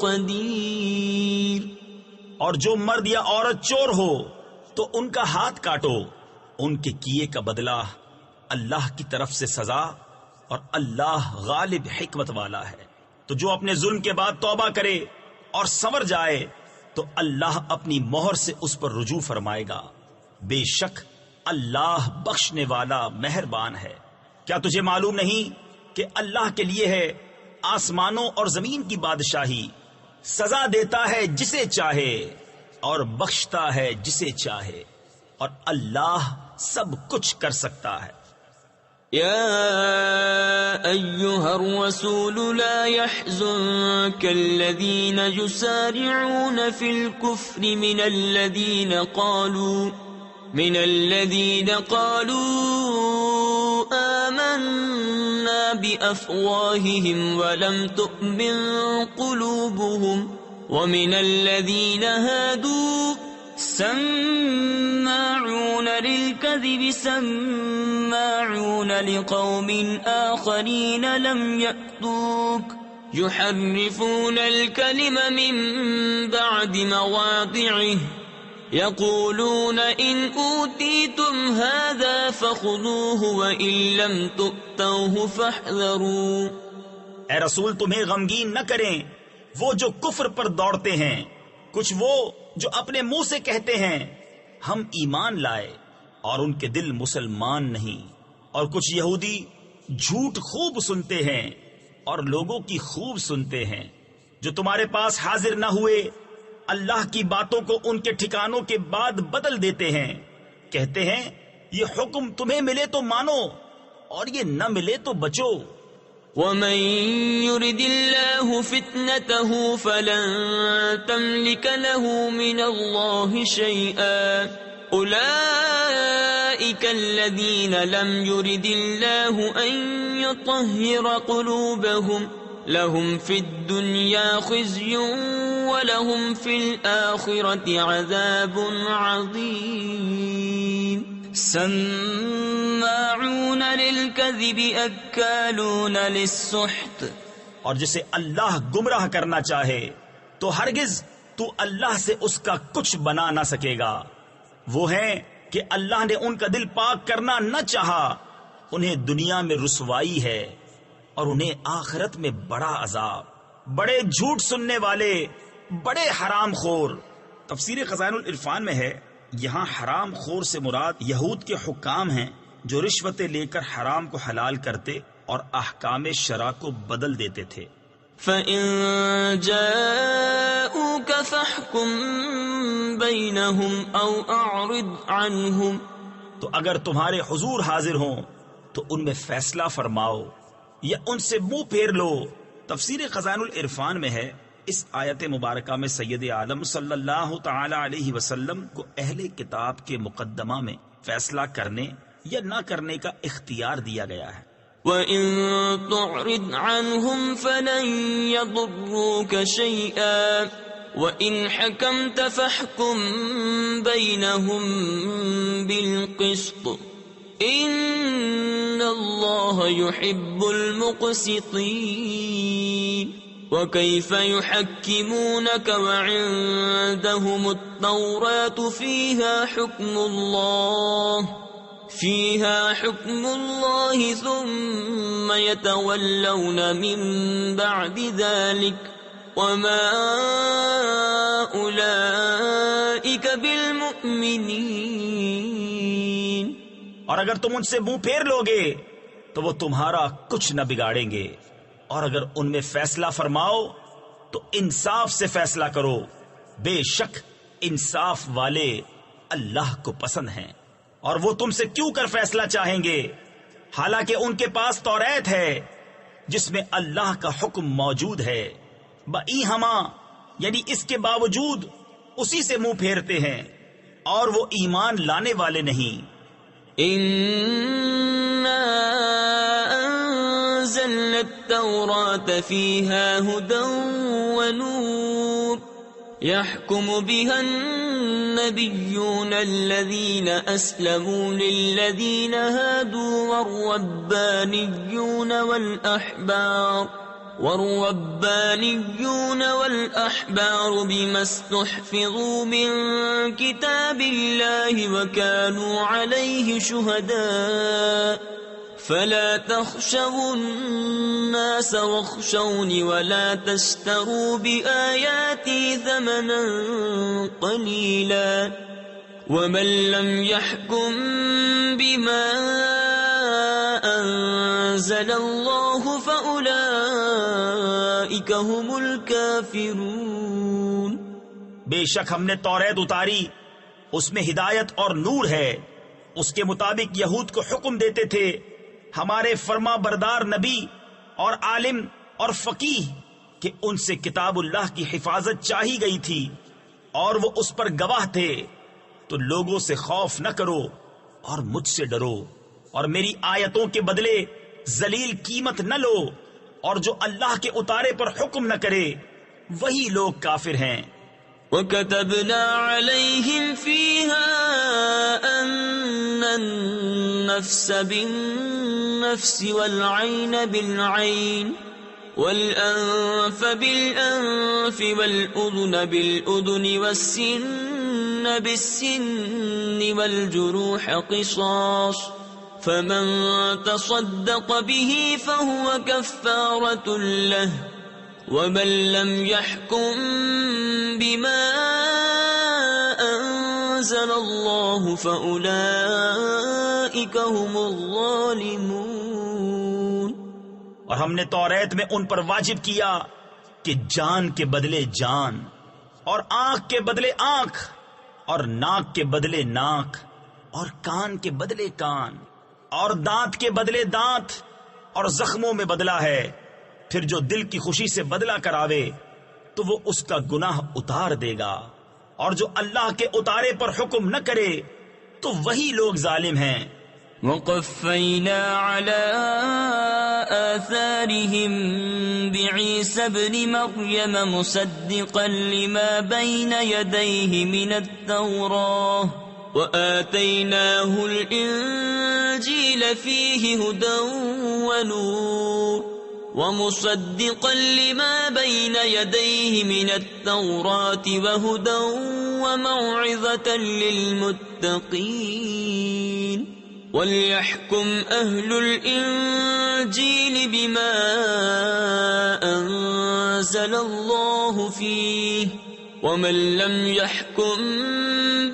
قدير. اور جو مرد یا عورت چور ہو تو ان کا ہاتھ کاٹو، ان کے کیے کا بدلہ اللہ کی طرف سے سزا، اور اللہ غالب حکمت والا ہے. تو جو اپنے ظلم کے بعد توبہ کرے اور سنور جائے تو اللہ اپنی مہر سے اس پر رجوع فرمائے گا. بے شک اللہ بخشنے والا مہربان ہے. کیا تجھے معلوم نہیں کہ اللہ کے لیے ہے آسمانوں اور زمین کی بادشاہی، سزا دیتا ہے جسے چاہے اور بخشتا ہے جسے چاہے، اور اللہ سب کچھ کر سکتا ہے. يا أيها الرسول لا يحزنك الذين يسارعون في الكفر من الذين قالوا آمنا بأفواههم ولم تؤمن قلوبهم ومن الذين هادوا سماعون للكذب سماعون لقوم آخرين لم يأتوك يحرفون الكلم من بعد مواضعه يقولون إن أوتيتم هذا فخذوه وإن لم تؤتوه فاحذروا. اے رسول تمہیں غمگین نہ کریں وہ جو کفر پر دوڑتے ہیں، کچھ وہ جو اپنے منہ سے کہتے ہیں ہم ایمان لائے اور ان کے دل مسلمان نہیں، اور کچھ یہودی جھوٹ خوب سنتے ہیں اور لوگوں کی خوب سنتے ہیں، جو تمہارے پاس حاضر نہ ہوئے اللہ کی باتوں کو ان کے ٹھکانوں کے بعد بدل دیتے ہیں، کہتے ہیں یہ حکم تمہیں ملے تو مانو اور یہ نہ ملے تو بچو. ومن يرد الله فتنته فلن تملك له من الله شيئا أولئك الذين لم يرد الله أن يطهر قلوبهم لهم في الدنيا خزي ولهم في الآخرة عذاب عظيم. سماعون للكذب اکالون للسحت. اور جسے اللہ گمراہ کرنا چاہے تو ہرگز تو اللہ سے اس کا کچھ بنا نہ سکے گا. وہ ہیں کہ اللہ نے ان کا دل پاک کرنا نہ چاہا، انہیں دنیا میں رسوائی ہے اور انہیں آخرت میں بڑا عذاب. بڑے جھوٹ سننے والے، بڑے حرام خور. تفسیر خزائن العرفان میں ہے یہاں حرام خور سے مراد یہود کے حکام ہیں جو رشوتیں لے کر حرام کو حلال کرتے اور احکام شرع کو بدل دیتے تھے. فَإِن جَاءُوكَ فَاحْكُم بَيْنَهُمْ أَوْ أَعْرِضْ عَنْهُمْ. تو اگر تمہارے حضور حاضر ہوں تو ان میں فیصلہ فرماؤ یا ان سے منہ پھیر لو. تفسیر خزائن العرفان میں ہے اس آیت مبارکہ میں سید عالم صلی اللہ تعالی علیہ وسلم کو اہل کتاب کے مقدمہ میں فیصلہ کرنے یا نہ کرنے کا اختیار دیا گیا ہے. وَإِن تُعْرِضْ عَنْهُمْ فَلَن يَضُرُّوكَ شَيْئًا وَإِنْ حَكَمْتَ فَاحْكُم بَيْنَهُم بِالْقِسْطِ إِنَّ اللَّهَ يُحِبُّ الْمُقْسِطِينَ. وَكَيْفَ يُحَكِّمُونَكَ وَعِندَهُمُ التَّوْرَاةُ فِيهَا حُكْمُ اللَّهِ ثُمَّ يَتَوَلَّوْنَ مِن بَعْدِ ذَلِكَ وَمَا أُولَئِكَ بِالْمُؤْمِنِينَ. اور اگر تم ان سے منہ پھیر لوگے تو وہ تمہارا کچھ نہ بگاڑیں گے، اور اگر ان میں فیصلہ فرماؤ تو انصاف سے فیصلہ کرو، بے شک انصاف والے اللہ کو پسند ہیں۔ اور وہ تم سے کیوں کر فیصلہ چاہیں گے حالانکہ ان کے پاس توریت ہے جس میں اللہ کا حکم موجود ہے، بئی ہما یعنی اس کے باوجود اسی سے منہ پھیرتے ہیں اور وہ ایمان لانے والے نہیں۔ إنا أنزلنا التوراة فيها هدى ونور يحكم بها النبيون الذين أسلموا للذين هادوا والربانيون والأحبار بما استحفظوا من كتاب الله وكانوا عليه شهداء فلا تخشوا الناس واخشوني ولا تشتروا بآياتي ثمنا قليلا ومن لم يحكم بما أنزل الله فأولئك هم الكافرون۔ بے شک ہم نے توریت اتاری، اس میں ہدایت اور نور ہے۔ اس کے مطابق یہود کو حکم دیتے تھے ہمارے فرما بردار نبی اور عالم اور فقیہ کہ ان سے کتاب اللہ کی حفاظت چاہی گئی تھی اور وہ اس پر گواہ تھے، تو لوگوں سے خوف نہ کرو اور مجھ سے ڈرو، اور میری آیتوں کے بدلے ذلیل قیمت نہ لو، اور جو اللہ کے اتارے پر حکم نہ کرے وہی لوگ کافر ہیں۔ وَكَتَبْنَا عَلَيْهِمْ فِيهَا أَنَّ النَّفْسَ بِالنَّفْسِ وَالْعَيْنَ بِالْعَيْنِ وَالْأَنفَ بِالْأَنفِ وَالْأُذُنَ بِالْأُذُنِ وَالسِّنَّ بِالسِّنِّ وَالْجُرُوحَ قِصَاصٌ فَمَن تَصَدَّقَ بِهِ فَهُوَ كَفَّارَةٌ لَهُ وَمَن لَّمْ يَحْكُم بِمَا أَنزَلَ اللَّهُ فَأُولَئِكَ هُمُ الظَّالِمُونَ۔ اور ہم نے توریت میں ان پر واجب کیا کہ جان کے بدلے جان، اور آنکھ کے بدلے آنکھ، اور ناک کے بدلے ناک، اور کان کے بدلے کان، اور دانت کے بدلے دانت، اور زخموں میں بدلہ ہے۔ پھر جو دل کی خوشی سے بدلہ کراوے تو وہ اس کا گناہ اتار دے گا، اور جو اللہ کے اتارے پر حکم نہ کرے تو وہی لوگ ظالم ہیں۔ وَقَفَّيْنَا عَلَىٰ آثَارِهِم بِعِيسَى ابْنِ مَرْيَمَ مُصَدِّقًا لِمَا بَيْنَ يَدَيْهِ مِنَ التَّوْرَاةِ وَآتَيْنَاهُ الْإِنجِيلَ فِيهِ هُدًى وَنُورٌ وَمُصَدِّقًا لِمَا بَيْنَ يَدَيْهِ مِنَ التَّوْرَاةِ وَهُدًى وَمَوْعِظَةً لِّلْمُتَّقِينَ وَلْيَحْكُمْ أَهْلُ الْإِنجِيلِ بِمَا أَنزَلَ اللَّهُ فِيهِ وَمَن لَّمْ يَحْكُم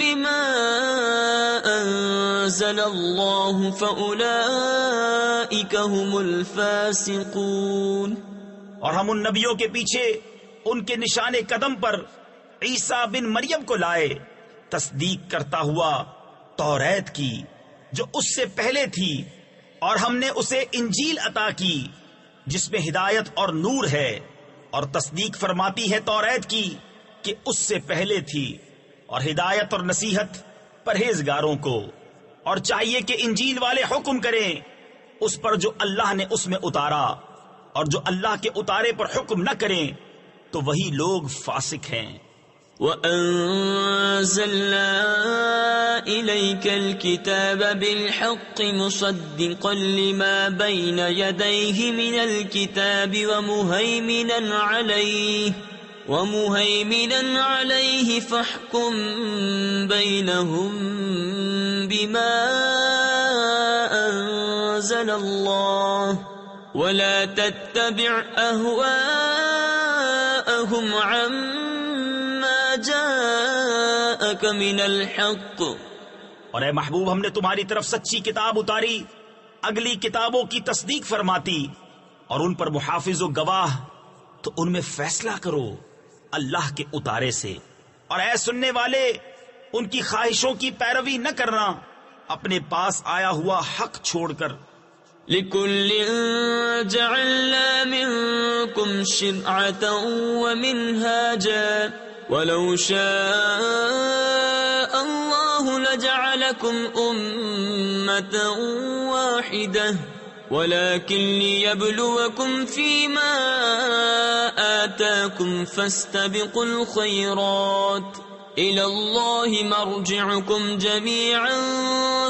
بِمَا أَنزَلَ اللَّهُ فَأُولَئِكَ هُمُ الْفَاسِقُونَ۔ اور ہم ان نبیوں کے پیچھے ان کے نشان قدم پر عیسیٰ بن مریم کو لائے، تصدیق کرتا ہوا توریت کی جو اس سے پہلے تھی، اور ہم نے اسے انجیل عطا کی جس میں ہدایت اور نور ہے، اور تصدیق فرماتی ہے توریت کی کہ اس سے پہلے تھی، اور ہدایت اور نصیحت پرہیزگاروں کو۔ اور چاہیے کہ انجیل والے حکم کریں اس پر جو اللہ نے اس میں اتارا، اور جو اللہ کے اتارے پر حکم نہ کریں تو وہی لوگ فاسق ہیں۔ وَأَنزَلْنَا إِلَيْكَ الْكِتَابَ بِالْحَقِّ مُصَدِّقًا لِمَا بَيْنَ يَدَيْهِ مِنَ الْكِتَابِ وَمُهَيْمِنًا عَلَيْهِ فَاحْكُم بَيْنَهُم بِمَا أَنزَلَ اللَّهُ وَلَا تَتَّبِعْ أَهْوَاءَهُمْ عَمَّا جَاءَكَ مِنَ الْحَقِّ۔ اور اے محبوب ہم نے تمہاری طرف سچی کتاب اتاری، اگلی کتابوں کی تصدیق فرماتی، اور ان پر محافظ و گواہ، تو ان میں فیصلہ کرو اللہ کے اتارے سے، اور اے سننے والے ان کی خواہشوں کی پیروی نہ کرنا اپنے پاس آیا ہوا حق چھوڑ کر۔ لِكُلٍّ جَعَلْنَا مِنكُمْ شِرْعَةً وَمِنْهَاجًا وَلَوْ شَاءَ اللَّهُ لَجَعَلَكُمْ أُمَّةً وَاحِدَةً وَلَكِنْ لِيَبْلُوَكُمْ فِيمَا آتَاكُمْ فَاسْتَبِقُوا الْخَيْرَاتِ إِلَى اللَّهِ مَرْجِعُكُمْ جَمِيعًا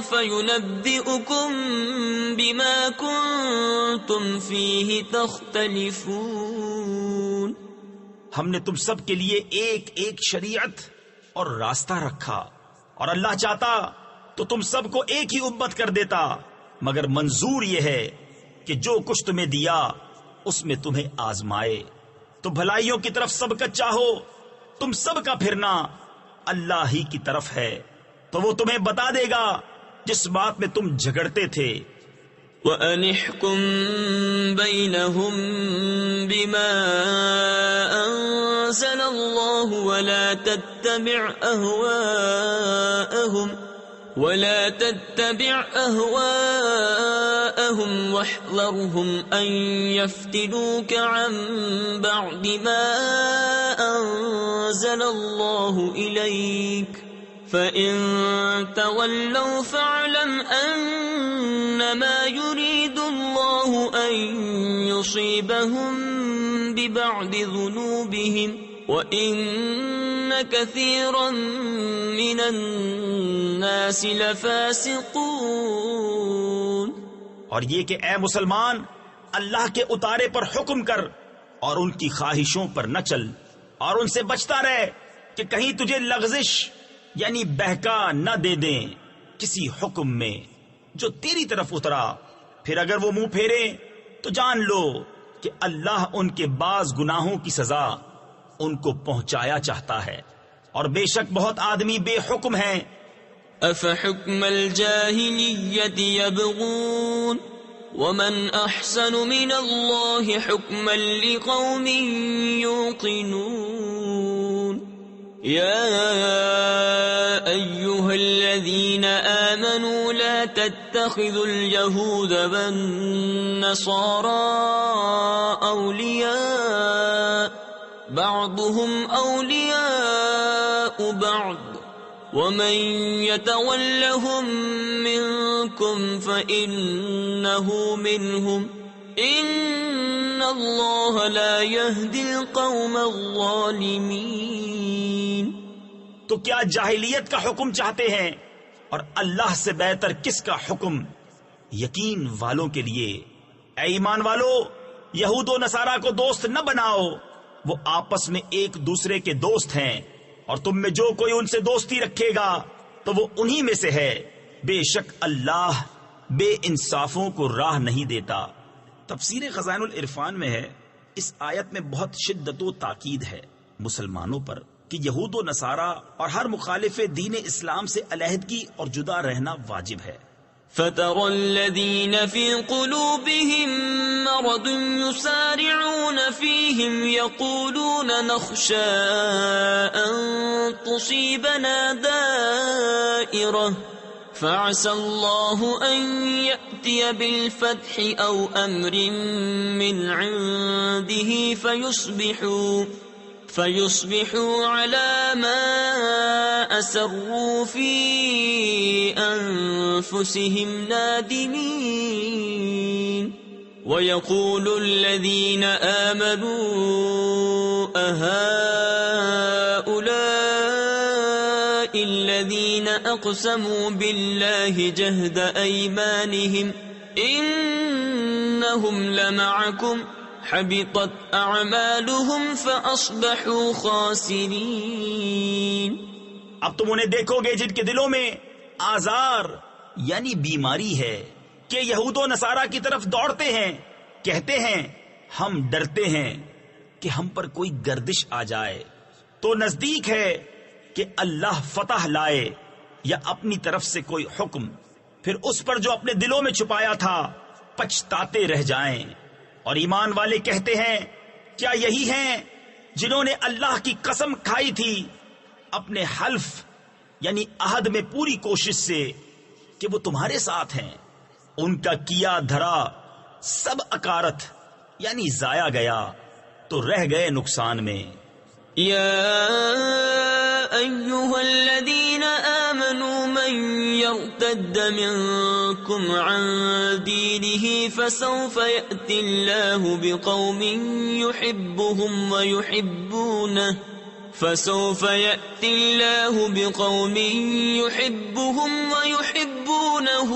فَيُنَبِّئُكُم بِمَا كُنتُمْ فِيهِ تَخْتَلِفُونَ۔ ہم نے تم سب کے لیے ایک ایک شریعت اور راستہ رکھا، اور اللہ چاہتا تو تم سب کو ایک ہی امت کر دیتا، مگر منظور یہ ہے کہ جو کچھ تمہیں دیا اس میں تمہیں آزمائے۔ تو بھلائیوں کی طرف سب کا چاہو، تم سب کا پھرنا اللہ ہی کی طرف ہے، تو وہ تمہیں بتا دے گا جس بات میں تم جھگڑتے تھے۔ وَأَنِ احْكُم بَيْنَهُم بِمَا أَنزَلَ اللَّهُ وَلَا تَتَّبِعْ أَهْوَاءَهُمْ وَاحْذَرْهُمْ أَن يَفْتِنُوكَ عَن بَعْدِ مَا أَنزَلَ اللَّهُ إِلَيْكَ فَإِن تَوَلَّوْا فَاعْلَمْ أَنَّمَا يُرِيدُ اللَّهُ أَن يُصِيبَهُم بِبَعْضِ ذُنُوبِهِمْ وَإِنَّ كَثِيرًا مِّنَ النَّاسِ لَفَاسِقُونَ۔ اور یہ کہ اے مسلمان اللہ کے اتارے پر حکم کر اور ان کی خواہشوں پر نہ چل، اور ان سے بچتا رہ کہ کہیں تجھے لغزش یعنی بہکا نہ دے دیں کسی حکم میں جو تیری طرف اترا، پھر اگر وہ منہ پھیرے تو جان لو کہ اللہ ان کے بعض گناہوں کی سزا ان کو پہنچایا چاہتا ہے، اور بے شک بہت آدمی بے حکم ہیں۔ أَفَحُكْمَ الْجَاهِلِيَّةِ يَبْغُونَ وَمَنْ أَحْسَنُ مِنَ اللَّهِ حُكْمًا لِقَوْمٍ يُوقِنُونَ۔ يَا أَيُّهَا الَّذِينَ آمَنُوا لَا تَتَّخِذُوا الْيَهُودَ وَالنَّصَارَى أَوْلِيَاءَ بَعْضُهُمْ أَوْلِيَاءُ بَعْضٍ وَمَن يَتَوَلَّهُم مِّنكُمْ فَإِنَّهُ مِنْهُمْ إِنَّ اللَّهَ لَا يَهْدِي الْقَوْمَ الظَّالِمِينَ۔ تو کیا جاہلیت کا حکم چاہتے ہیں، اور اللہ سے بہتر کس کا حکم یقین والوں کے لیے؟ اے ایمان والو، یہود و نصارہ کو دوست نہ بناؤ، وہ آپس میں ایک دوسرے کے دوست ہیں، اور تم میں جو کوئی ان سے دوستی رکھے گا تو وہ انہی میں سے ہے، بے شک اللہ بے انصافوں کو راہ نہیں دیتا۔ تفسیر خزائن العرفان میں ہے، اس آیت میں بہت شدت و تاکید ہے مسلمانوں پر کہ یہود و نصارہ اور ہر مخالف دین اسلام سے علیحدگی اور جدا رہنا واجب ہے۔ فَتَرَى الَّذِينَ فِي قُلُوبِهِم مَّرَضٌ يُسَارِعُونَ فِيهِمْ يَقُولُونَ نَخْشَىٰ أَن تُصِيبَنَا دَائِرَةٌ فَعَسَى اللَّهُ أَن يَأْتِيَ بِالْفَتْحِ أَوْ أَمْرٍ مِّنْ عِندِهِ فَيُصْبِحُوا عَلَىٰ مَا أَسَرُّوا فِي أَنفُسِهِمْ نَادِمِينَ وَيَقُولُ الَّذِينَ آمَنُوا أَهَٰؤُلَاءِ الَّذِينَ أَقْسَمُوا بِاللَّهِ جَهْدَ أَيْمَانِهِمْ إِنَّهُمْ لَمَعَكُمْ حبطت اعمالهم فاصبحوا خاسرین۔ اب تم انہیں دیکھو گے جن کے دلوں میں آزار یعنی بیماری ہے کہ یہود و نصارہ کی طرف دوڑتے ہیں، کہتے ہیں ہم ڈرتے ہیں کہ ہم پر کوئی گردش آ جائے، تو نزدیک ہے کہ اللہ فتح لائے یا اپنی طرف سے کوئی حکم، پھر اس پر جو اپنے دلوں میں چھپایا تھا پچھتاتے رہ جائیں، اور ایمان والے کہتے ہیں کیا یہی ہیں جنہوں نے اللہ کی قسم کھائی تھی اپنے حلف یعنی عہد میں پوری کوشش سے کہ وہ تمہارے ساتھ ہیں، ان کا کیا دھرا سب اکارت یعنی ضائع گیا تو رہ گئے نقصان میں۔ يا أيها الذين آمنوا من يرتد منكم عن دينه فسوف يأتي الله بقوم يحبهم ويحبونه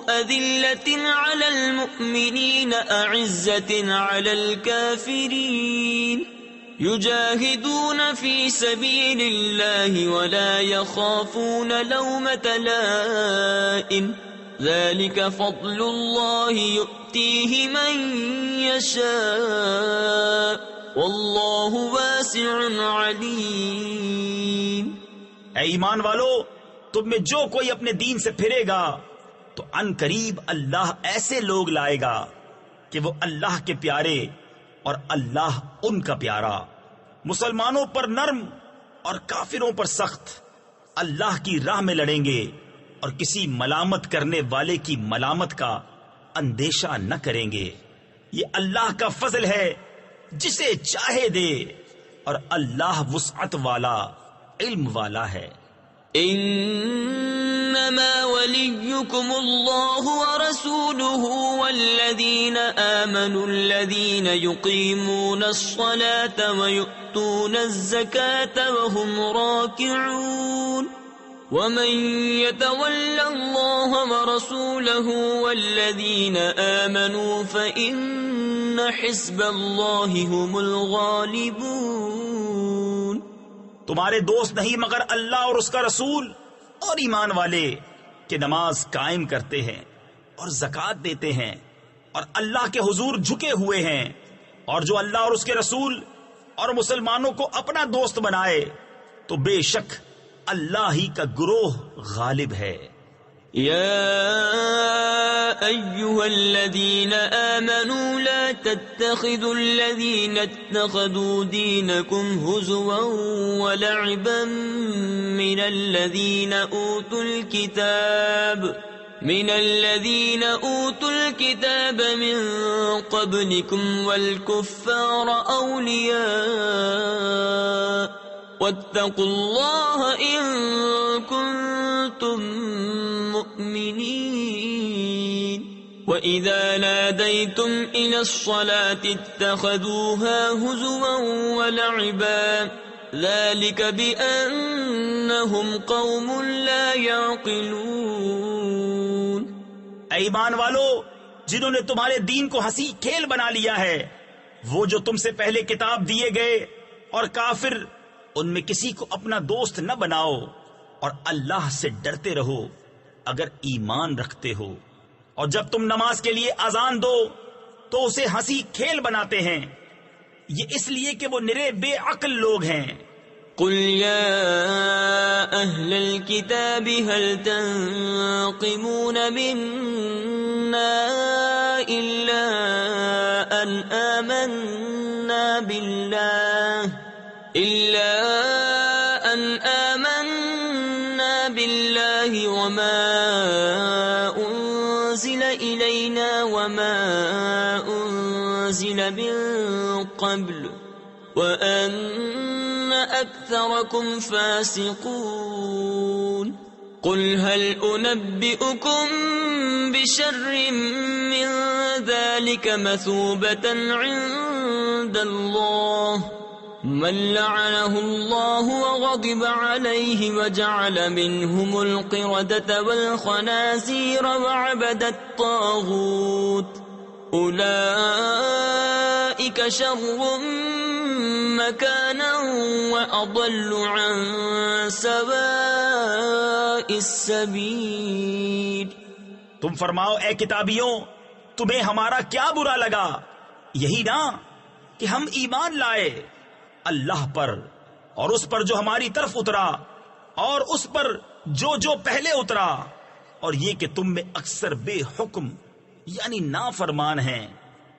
أذلة على المؤمنين أعزة على الكافرين يجاهدون في سبيل الله ولا يخافون لومة لائم ذلك فضل الله يؤتيه من يشاء واللہ واسع علیم۔ اے ایمان والو، تم میں جو کوئی اپنے دین سے پھرے گا تو ان قریب اللہ ایسے لوگ لائے گا کہ وہ اللہ کے پیارے اور اللہ ان کا پیارا، مسلمانوں پر نرم اور کافروں پر سخت، اللہ کی راہ میں لڑیں گے اور کسی ملامت کرنے والے کی ملامت کا اندیشہ نہ کریں گے۔ یہ اللہ کا فضل ہے، جسے چاہے دے، اور اللہ وسعت والا علم والا ہے۔ انما وليكم الله ورسوله والذين آمنوا الذين يقيمون الصلاة ويؤتون الزكاة وهم راكعون ومن يتول الله ورسوله والذين آمنوا فإن حزب الله هم الغالبون۔ تمہارے دوست نہیں مگر اللہ اور اس کا رسول اور ایمان والے کہ نماز قائم کرتے ہیں اور زکوٰۃ دیتے ہیں اور اللہ کے حضور جھکے ہوئے ہیں، اور جو اللہ اور اس کے رسول اور مسلمانوں کو اپنا دوست بنائے تو بے شک اللہ ہی کا گروہ غالب ہے۔ يا أيها الذين آمنوا لا تتخذوا الذين اتخذوا دينكم هزوا ولعبا من الذين أوتوا الكتاب من قبلكم والكفار أولياء واتقوا الله إن كنتم مؤمنين وإذا ناديتم إلى الصلاة اتخذوها هزوا ولعبا ذلك بأنهم قوم لا يعقلون۔ اے ایمان والو، جنہوں نے تمہارے دین کو ہنسی کھیل بنا لیا ہے، وہ جو تم سے پہلے کتاب دیے گئے، اور کافر، ان میں کسی کو اپنا دوست نہ بناؤ، اور اللہ سے ڈرتے رہو اگر ایمان رکھتے ہو، اور جب تم نماز کے لیے اذان دو تو اسے ہنسی کھیل بناتے ہیں، یہ اس لیے کہ وہ نرے بے عقل لوگ ہیں۔ قل يا أهل الكتاب هل تنقمون منا إلا أن آمنا بالله وما أنزل إلينا وما أنزل من قبل وأن أكثركم فاسقون۔ قل هل أنبئكم بشر من ذلك مثوبة عند الله من لعنه الله وغضب عليه وجعل منهم القردة والخنازير وعبد الطاغوت أولئك شر مكانا وأضل عن سواء السبيل۔ تم فرماؤ اے کتابیوں، تمہیں ہمارا کیا برا لگا؟ یہی نا کہ ہم ایمان لائے اللہ پر اور اس پر جو ہماری طرف اترا اور اس پر جو پہلے اترا، اور یہ کہ تم میں اکثر بے حکم یعنی نافرمان ہیں،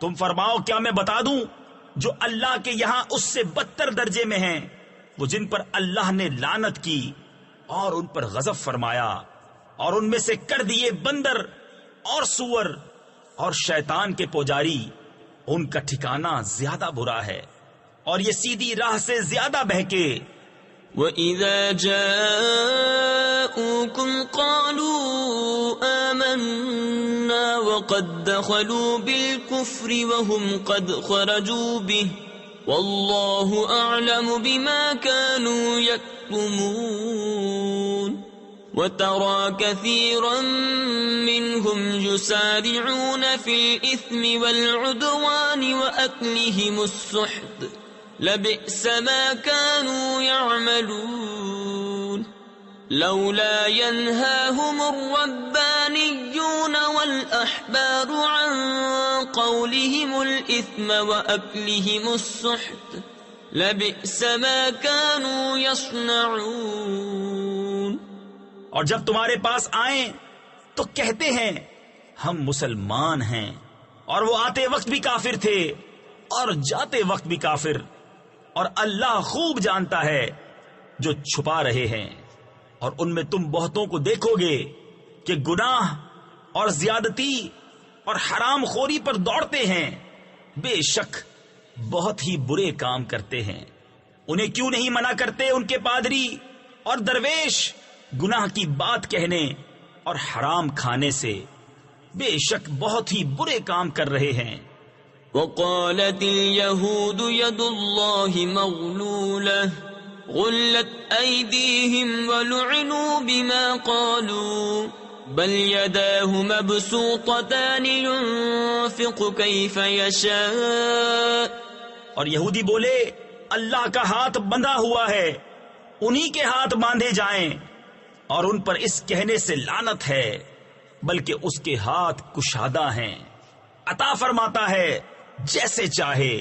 تم فرماؤ کیا میں بتا دوں جو اللہ کے یہاں اس سے بدتر درجے میں ہیں، وہ جن پر اللہ نے لعنت کی اور ان پر غضب فرمایا اور ان میں سے کر دیے بندر اور سور اور شیطان کے پجاری، ان کا ٹھکانہ زیادہ برا ہے اور یہ سیدھی راہ سے زیادہ بہکے۔ وَإِذَا جَاءُوكُمْ قَالُوا آمَنَّا وَقَدْ دَخَلُوا بِالْكُفْرِ وَهُمْ قَدْ خَرَجُوا بِهِ وَاللَّهُ أَعْلَمُ بِمَا كَانُوا يَكْتُمُونَ وَتَرَى كَثِيرًا مِّنْهُمْ يُسَارِعُونَ فِي الْإِثْمِ وَالْعُدْوَانِ وَأَكْلِهِمُ السُّحْتَ لَبِئْسَ مَا كَانُوا يَعْمَلُونَ لَوْلَا يَنْهَاهُمُ الرَّبَّانِيُّونَ وَالْأَحْبَارُ عَنْ قَوْلِهِمُ الْإِثْمَ وَأَكْلِهِمُ السُّحْتَ لَبِئْسَ مَا كَانُوا يَصْنَعُونَ۔ اور جب تمہارے پاس آئیں تو کہتے ہیں ہم مسلمان ہیں، اور وہ آتے وقت بھی کافر تھے اور جاتے وقت بھی کافر، اور اللہ خوب جانتا ہے جو چھپا رہے ہیں۔ اور ان میں تم بہتوں کو دیکھو گے کہ گناہ اور زیادتی اور حرام خوری پر دوڑتے ہیں، بے شک بہت ہی برے کام کرتے ہیں۔ انہیں کیوں نہیں منع کرتے ان کے پادری اور درویش گناہ کی بات کہنے اور حرام کھانے سے؟ بے شک بہت ہی برے کام کر رہے ہیں۔ وقالت اليهود يد الله مغلولة غلت أيديهم ولعنوا بما قالوا بل يداه مبسوطتان ينفق كيف يشاء۔ اور یہودی بولے اللہ کا ہاتھ بندھا ہوا ہے، انہی کے ہاتھ باندھے جائیں، اور ان پر اس کہنے سے لعنت ہے، بلکہ اس کے ہاتھ کشادہ ہیں، عطا فرماتا ہے جیسے چاہے۔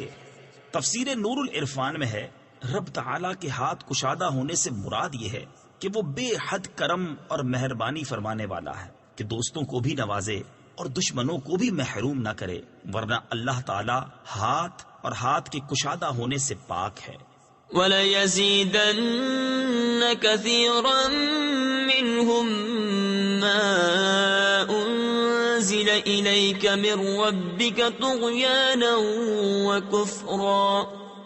تفسیر نور العرفان میں ہے رب تعالیٰ کے ہاتھ کشادہ ہونے سے مراد یہ ہے کہ وہ بے حد کرم اور مہربانی فرمانے والا ہے کہ دوستوں کو بھی نوازے اور دشمنوں کو بھی محروم نہ کرے، ورنہ اللہ تعالیٰ ہاتھ اور ہاتھ کے کشادہ ہونے سے پاک ہے۔ وَلَيَزِيدَنَّ كَثِيرًا مِّنْهُمْ مَا أُنزِلَ إِلَيْكَ مِن رَّبِّكَ طُغْيَانًا وَكُفْرًا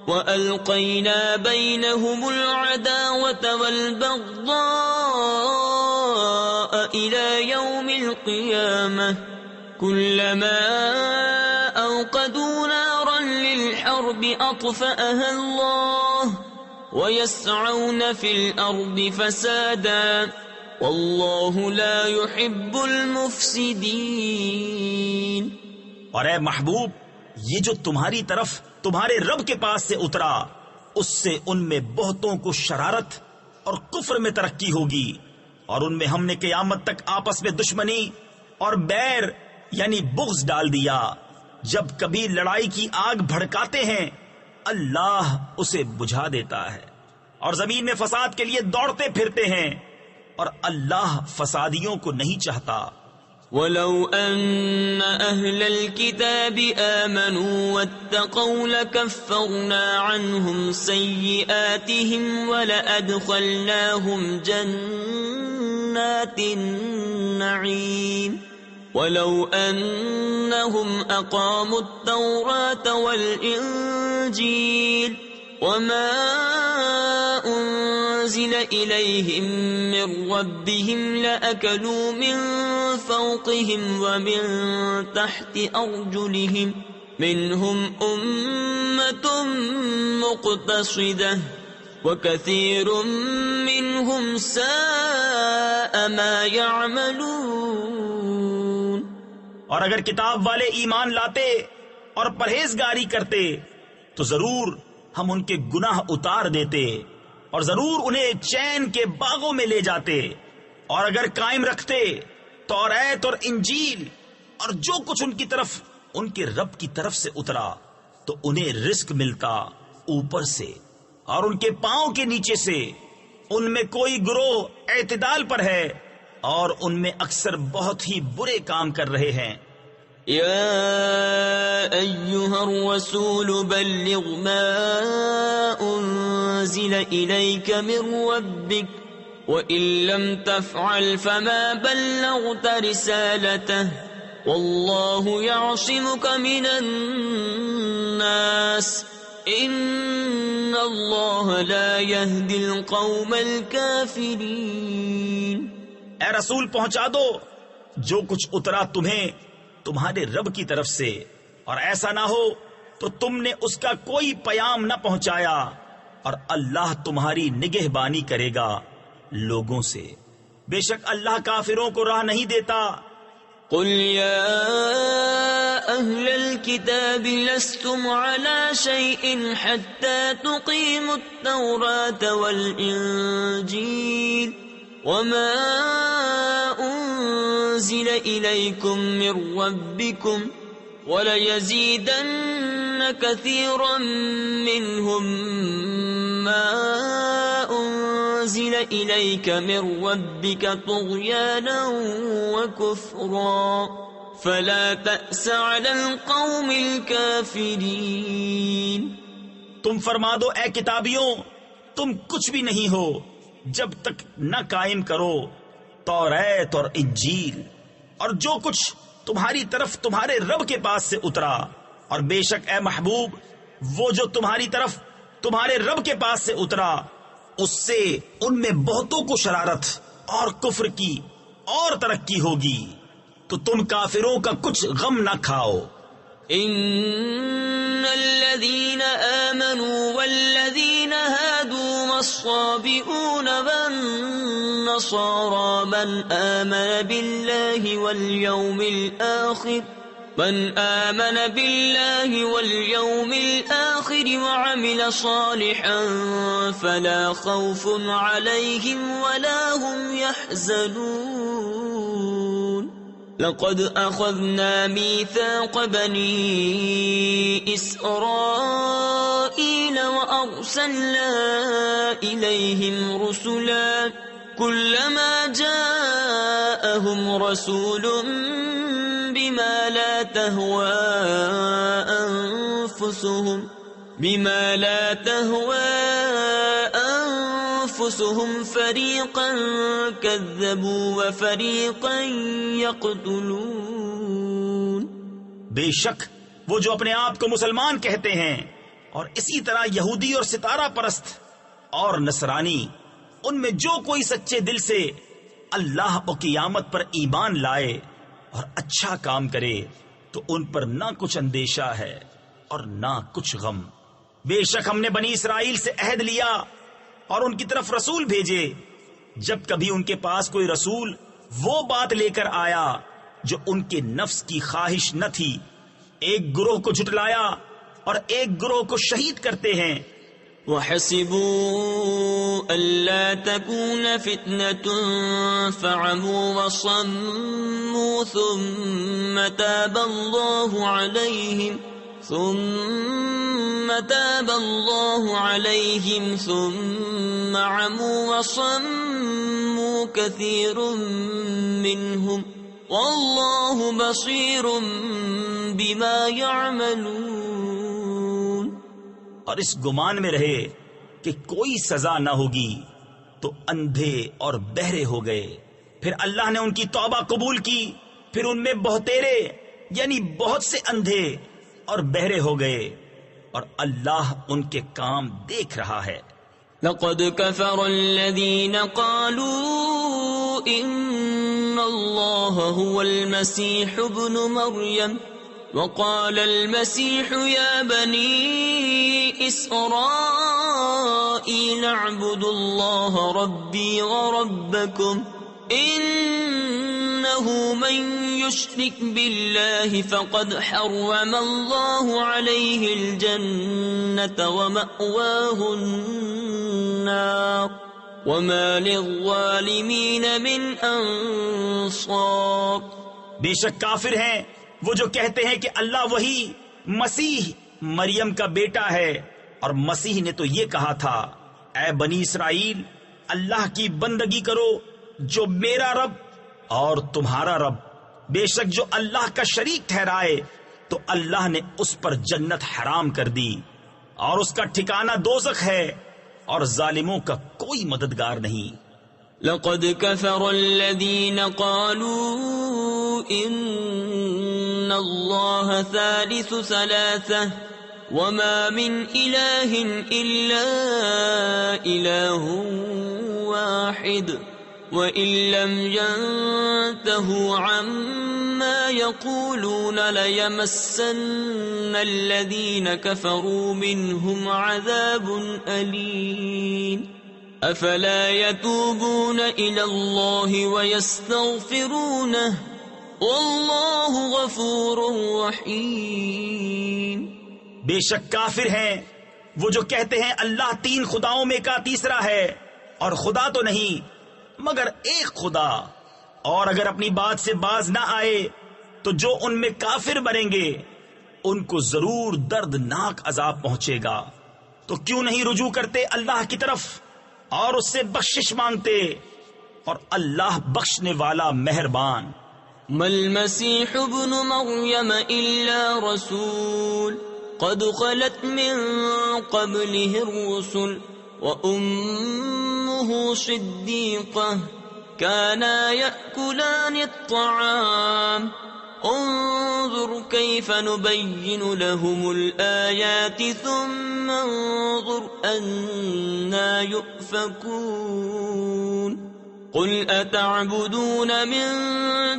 وَأَلْقَيْنَا بَيْنَهُمُ الْعَدَاوَةَ وَالْبَغْضَاءَ إِلَى يَوْمِ الْقِيَامَةِ كُلَّمَا أَوْقَدُوا نَارًا لِلْحَرْبِ أَطْفَأَهَا اللَّهُ وَيَسْعَوْنَ فِي الْأَرْضِ فَسَادًا وَاللَّهُ لَا يُحِبُّ الْمُفْسِدِينَ۔ اور اے محبوب، یہ جو تمہاری طرف تمہارے رب کے پاس سے اترا، اس سے ان میں بہتوں کو شرارت اور کفر میں ترقی ہوگی، اور ان میں ہم نے قیامت تک آپس میں دشمنی اور بیر یعنی بغض ڈال دیا۔ جب کبھی لڑائی کی آگ بھڑکاتے ہیں اللہ اسے بجھا دیتا ہے، اور زمین میں فساد کے لیے دوڑتے پھرتے ہیں، اور اللہ فسادیوں کو نہیں چاہتا۔ وَلَوْ أَنَّ أَهْلَ الْكِتَابِ آمَنُوا وَاتَّقَوْا لَكَفَّرْنَا عَنْهُمْ سَيِّئَاتِهِمْ وَلَأَدْخَلْنَاهُمْ جَنَّاتِ النَّعِيمِ وَلَوْ أَنَّهُمْ أَقَامُوا التَّوْرَاةَ وَالْإِنْجِيلَ وَمَا أُنزِلَ إِلَيْهِم مِّن رَّبِّهِمْ لَأَكَلُوا مِن فَوْقِهِمْ وَمِن تَحْتِ أَرْجُلِهِم مِّنْهُمْ أُمَّةٌ مُّقْتَصِدَةٌ وَكَثِيرٌ مِّنْهُمْ سَاءَ مَا يَعْمَلُونَ۔ اور اگر کتاب والے ایمان لاتے اور پرہیزگاری کرتے تو ضرور ہم ان کے گناہ اتار دیتے، اور ضرور انہیں چین کے باغوں میں لے جاتے۔ اور اگر قائم رکھتے توریت اور انجیل اور جو کچھ ان کی طرف ان کے رب کی طرف سے اترا، تو انہیں رزق ملتا اوپر سے اور ان کے پاؤں کے نیچے سے۔ ان میں کوئی گروہ اعتدال پر ہے، اور ان میں اکثر بہت ہی برے کام کر رہے ہیں۔ يا أيها الرسول بلغ ما أنزل إليك من ربك وإن لم تفعل فما بلغت رسالته والله يعصمك من الناس إن الله لا يهدي القوم الكافرين. اے رسول پہنچا دو جو کچھ اترا تمہیں تمہارے رب کی طرف سے، اور ایسا نہ ہو تو تم نے اس کا کوئی پیام نہ پہنچایا، اور اللہ تمہاری نگہبانی کرے گا لوگوں سے، بے شک اللہ کافروں کو راہ نہیں دیتا. قل يا أهل الكتاب لستم على شيء حتى تقيموا التوراة والإنجيل وما أنزل إليكم من ربكم وليزيدن كثيرا منهم ما أنزل إليك من ربك طغيانا وكفرا فلا تأس على القوم الكافرين. تم فرما دو اے کتابیوں، تم کچھ بھی نہیں ہو جب تک نہ قائم کرو توریت اور انجیل اور جو کچھ تمہاری طرف تمہارے رب کے پاس سے اترا، اور بے شک اے محبوب وہ جو تمہاری طرف تمہارے رب کے پاس سے اترا اس سے ان میں بہتوں کو شرارت اور کفر کی اور ترقی ہوگی، تو تم کافروں کا کچھ غم نہ کھاؤ. ان الذين آمنوا والذين هادوا والصابئون والنصارى من آمن بالله واليوم الآخر وعمل صالحا فلا خوف عليهم ولا هم يحزنون. لقد أخذنا ميثاق بني إسرائيل وأرسلنا إليهم رسلا كلما جاءهم رسول بما لا تهوى أنفسهم فريقا كذبوا وفريقا يقتلون. بے شک وہ جو اپنے آپ کو مسلمان کہتے ہیں اور اسی طرح یہودی اور ستارہ پرست اور نصرانی، ان میں جو کوئی سچے دل سے اللہ و قیامت پر ایمان لائے اور اچھا کام کرے تو ان پر نہ کچھ اندیشہ ہے اور نہ کچھ غم. بے شک ہم نے بنی اسرائیل سے عہد لیا اور ان کی طرف رسول بھیجے، جب کبھی ان کے پاس کوئی رسول وہ بات لے کر آیا جو ان کے نفس کی خواہش نہ تھی، ایک گروہ کو جھٹلایا اور ایک گروہ کو شہید کرتے ہیں. وَحَسِبُوا أَلَّا تَكُونَ فِتْنَةٌ فَعَمُوا وَصَمُّوا ثُمَّ تَابَ اللَّهُ عَلَيْهِمْ ثُمَّ عَمُوا وَصَمُّوا كَثِيرٌ مِّنْهُمْ وَاللَّهُ بَصِيرٌ بِمَا يَعْمَلُونَ. اور اس گمان میں رہے کہ کوئی سزا نہ ہوگی تو اندھے اور بہرے ہو گئے، پھر اللہ نے ان کی توبہ قبول کی، پھر ان میں بہتیرے یعنی بہت سے اندھے اور بہرے ہو گئے، اور اللہ ان کے کام دیکھ رہا ہے. لقد كفر الذين قالوا إن الله هو المسيح ابن مريم وقال المسيح يا بني إسرائيل اعبدوا الله ربي وربكم إنه من يشرك بالله فقد حرم الله عليه الجنة ومأواه النار وما للظالمين من أنصار. بے شک کافر ہیں وہ جو کہتے ہیں کہ اللہ وہی مسیح مریم کا بیٹا ہے، اور مسیح نے تو یہ کہا تھا اے بنی اسرائیل اللہ کی بندگی کرو جو میرا رب اور تمہارا رب بے شک جو اللہ کا شریک ٹھہرائے تو اللہ نے اس پر جنت حرام کر دی اور اس کا ٹھکانہ دوزخ ہے اور ظالموں کا کوئی مددگار نہیں۔ لقد كفر الذين قالوا إن الله ثالث ثلاثة وما من إله إلا إله واحد وإن لم ينتهوا عما يقولون ليمسن الذين كفروا منهم عذاب أليم أفلا يتوبون إلى الله ويستغفرونه والله غفور رحيم۔ بے شک کافر ہیں وہ جو کہتے ہیں اللہ تین خداؤں میں کا تیسرا ہے، اور خدا تو نہیں مگر ایک خدا، اور اگر اپنی بات سے باز نہ آئے تو جو ان میں کافر بنیں گے ان کو ضرور دردناک عذاب پہنچے گا۔ تو کیوں نہیں رجوع کرتے اللہ کی طرف اور اس سے بخشش مانگتے، اور اللہ بخشنے والا مہربان۔ ما المسيح ابن مريم إلا رسول قد خلت من قبله الرسل وأمه صديقة كانا يأكلان الطعام انظر كيف نبين لهم الآيات ثم انظر أنا يؤفكون قل أتعبدون من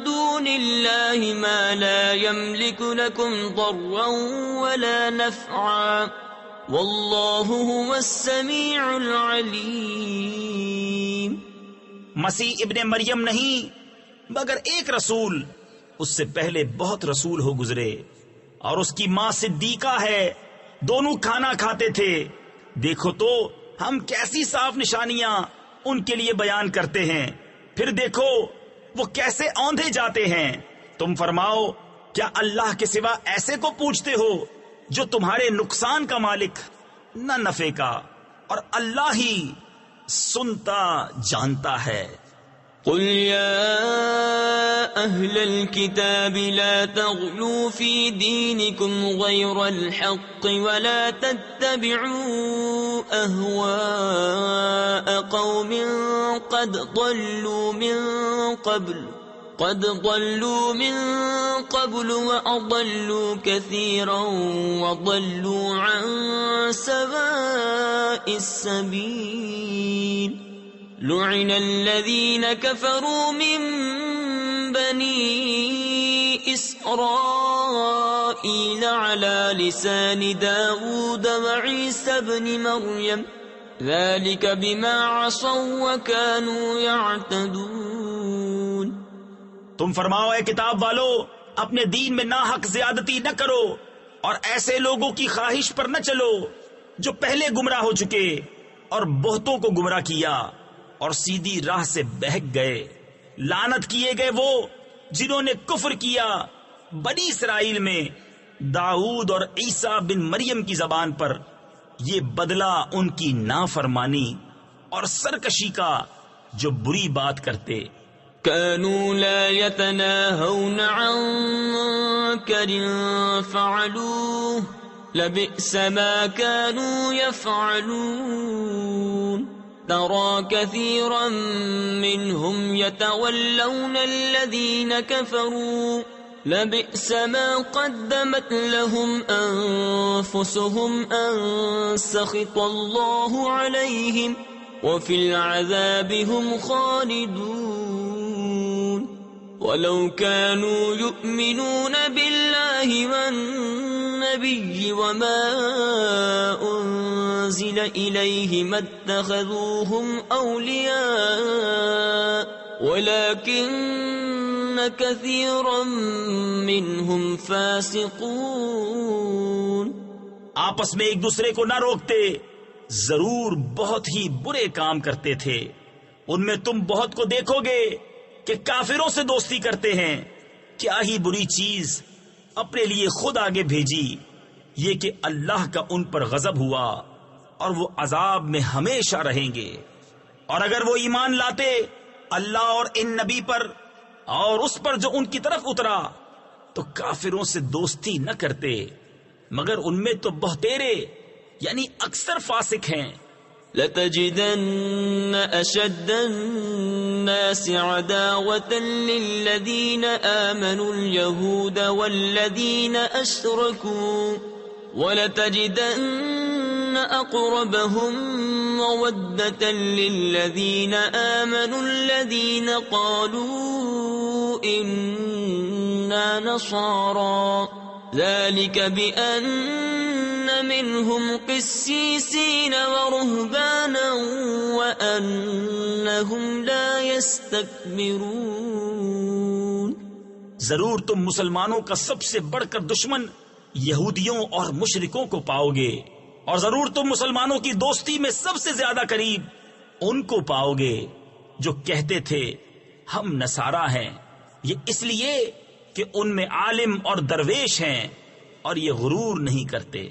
دون الله ما لا يملك لكم ضرا ولا نفعا واللہ هو السمیع العلیم۔ مسیح ابن مریم نہیں مگر ایک رسول، اس سے پہلے بہت رسول ہو گزرے، اور اس کی ماں صدیقہ ہے، دونوں کھانا کھاتے تھے۔ دیکھو تو ہم کیسی صاف نشانیاں ان کے لیے بیان کرتے ہیں، پھر دیکھو وہ کیسے اوندھے جاتے ہیں۔ تم فرماؤ کیا اللہ کے سوا ایسے کو پوچھتے ہو جو تمہارے نقصان کا مالک نہ نفع کا، اور اللہ ہی سنتا جانتا ہے۔ قل يا أهل الكتاب لا تغلوا في دينكم غير الحق ولا تتبعوا أهواء قوم قد ضلوا من قبل وأضلوا كثيرا وضلوا عن سواء السبيل لعن الذين كفروا من بني إسرائيل على لسان داود وعيسى بن مريم ذلك بما عصوا وكانوا يعتدون۔ تم فرماؤ اے کتاب والو اپنے دین میں ناحق زیادتی نہ کرو اور ایسے لوگوں کی خواہش پر نہ چلو جو پہلے گمراہ ہو چکے اور بہتوں کو گمراہ کیا اور سیدھی راہ سے بہک گئے۔ لعنت کیے گئے وہ جنہوں نے کفر کیا بنی اسرائیل میں داؤد اور عیسیٰ بن مریم کی زبان پر، یہ بدلہ ان کی نافرمانی اور سرکشی کا جو بری بات کرتے۔ كانوا لا يتناهون عن منكر فعلوه لبئس ما كانوا يفعلون ترى كثيرا منهم يتولون الذين كفروا لبئس ما قدمت لهم أنفسهم أن سخط الله عليهم وفي العذاب هم خالدون ولو كانوا يؤمنون بالله والنبي وما أنزل إليه ما اتخذوهم أولياء ولكن كثيرا منهم فاسقون۔ آپس میں ایک دوسرے کو نہ روکتے، ضرور بہت ہی برے کام کرتے تھے۔ ان میں تم بہت کو دیکھو گے کہ کافروں سے دوستی کرتے ہیں۔ کیا ہی بری چیز اپنے لیے خود آگے بھیجی، یہ کہ اللہ کا ان پر غضب ہوا اور وہ عذاب میں ہمیشہ رہیں گے۔ اور اگر وہ ایمان لاتے اللہ اور ان نبی پر اور اس پر جو ان کی طرف اترا تو کافروں سے دوستی نہ کرتے مگر ان میں تو بہتیرے یعنی اکثر فاسق ہیں. لتجدن أشد الناس عداوة للذين آمنوا اليهود والذين أشركوا ولتجدن أقربهم مودة للذين آمنوا الذين قالوا إنا نصارى ذلك بأن منهم قسيسين ورهبانا وأنهم لا يستكبرون. ضرور تم مسلمانوں کا سب سے بڑھ کر دشمن یہودیوں اور مشرکوں کو پاؤ گے، اور ضرور تم مسلمانوں کی دوستی میں سب سے زیادہ قریب ان کو پاؤ گے جو کہتے تھے ہم نصارہ ہیں، یہ اس لیے کہ ان میں عالم اور درویش ہیں اور یہ غرور نہیں کرتے.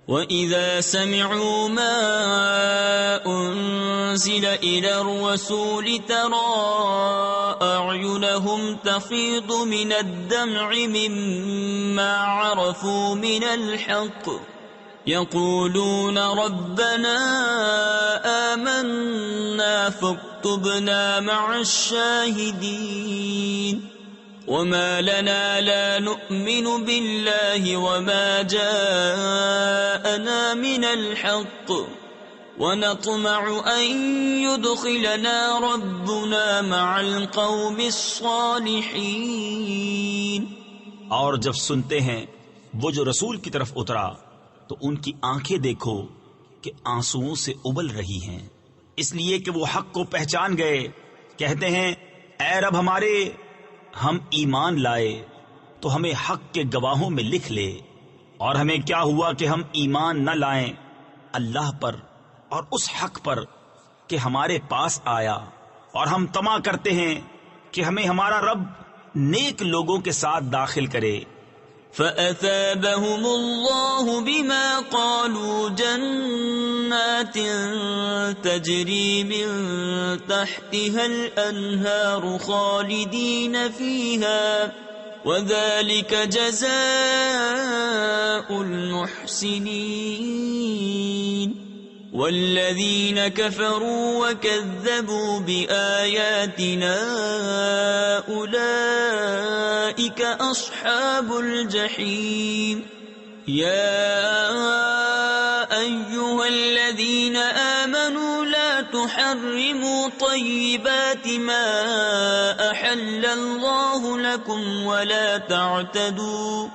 وَإِذَا سَمِعُوا مَا أُنزِلَ إِلَى الرَّسُولِ تَرَىٰ أَعْيُنَهُمْ تَفِيضُ مِنَ الدَّمْعِ مِمَّا عَرَفُوا مِنَ الْحَقِّ يَقُولُونَ رَبَّنَا آمَنَّا فَاكْتُبْنَا مَعَ الشَّاهِدِينَ. وما لنا لا نؤمن بالله وما جاءنا من الحق ونطمع أن يدخلنا ربنا مع القوم الصالحين. اور جب سنتے ہیں وہ جو رسول کی طرف اترا تو ان کی آنکھیں دیکھو کہ آنسوؤں سے ابل رہی ہیں، اس لیے کہ وہ حق کو پہچان گئے. کہتے ہیں اے رب ہمارے، ہم ایمان لائے تو ہمیں حق کے گواہوں میں لکھ لے، اور ہمیں کیا ہوا کہ ہم ایمان نہ لائیں اللہ پر اور اس حق پر کہ ہمارے پاس آیا، اور ہم طمع کرتے ہیں کہ ہمیں ہمارا رب نیک لوگوں کے ساتھ داخل کرے. فَأَثَابَهُمُ اللَّهُ بِمَا قَالُوا جَنَّاتٍ تَجْرِي مِن تَحْتِهَا الْأَنْهَارُ خَالِدِينَ فِيهَا وَذَلِكَ جَزَاءُ الْمُحْسِنِينَ. والذين كفروا وكذبوا بآياتنا أولئك أصحاب الجحيم. يا أيها الذين آمنوا لا تحرموا طيبات ما أحل الله لكم ولا تعتدوا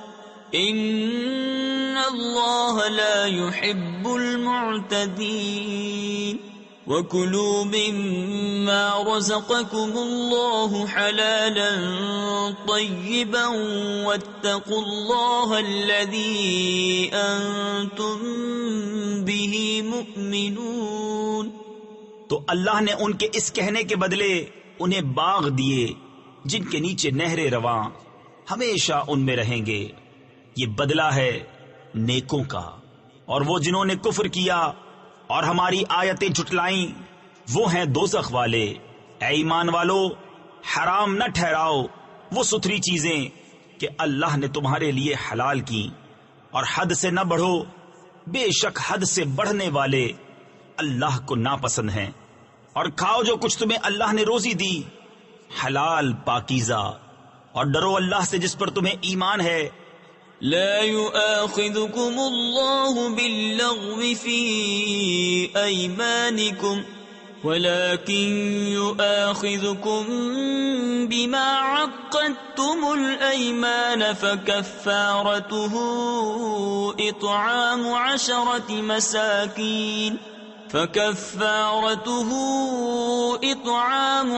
ان اللہ لا يحب المعتدین. وَكُلُوا مِمَّا رَزَقَكُمُ اللَّهُ حَلَالًا طَيِّبًا وَاتَّقُوا اللَّهَ الَّذِي أَنتُم بِهِ مُؤْمِنُونَ. تو اللہ نے ان کے اس کہنے کے بدلے انہیں باغ دیے جن کے نیچے نہریں رواں ہمیشہ ان میں رہیں گے. یہ بدلہ ہے نیکوں کا. اور وہ جنہوں نے کفر کیا اور ہماری آیتیں جھٹلائیں وہ ہیں دوزخ والے. اے ایمان والو، حرام نہ ٹھہراؤ وہ ستھری چیزیں کہ اللہ نے تمہارے لیے حلال کی، اور حد سے نہ بڑھو، بے شک حد سے بڑھنے والے اللہ کو ناپسند ہیں. اور کھاؤ جو کچھ تمہیں اللہ نے روزی دی حلال پاکیزہ، اور ڈرو اللہ سے جس پر تمہیں ایمان ہے. لا يؤاخذكم الله باللغو في أيمانكم ولكن يؤاخذكم بما عقدتم الأيمان فكفارته إطعام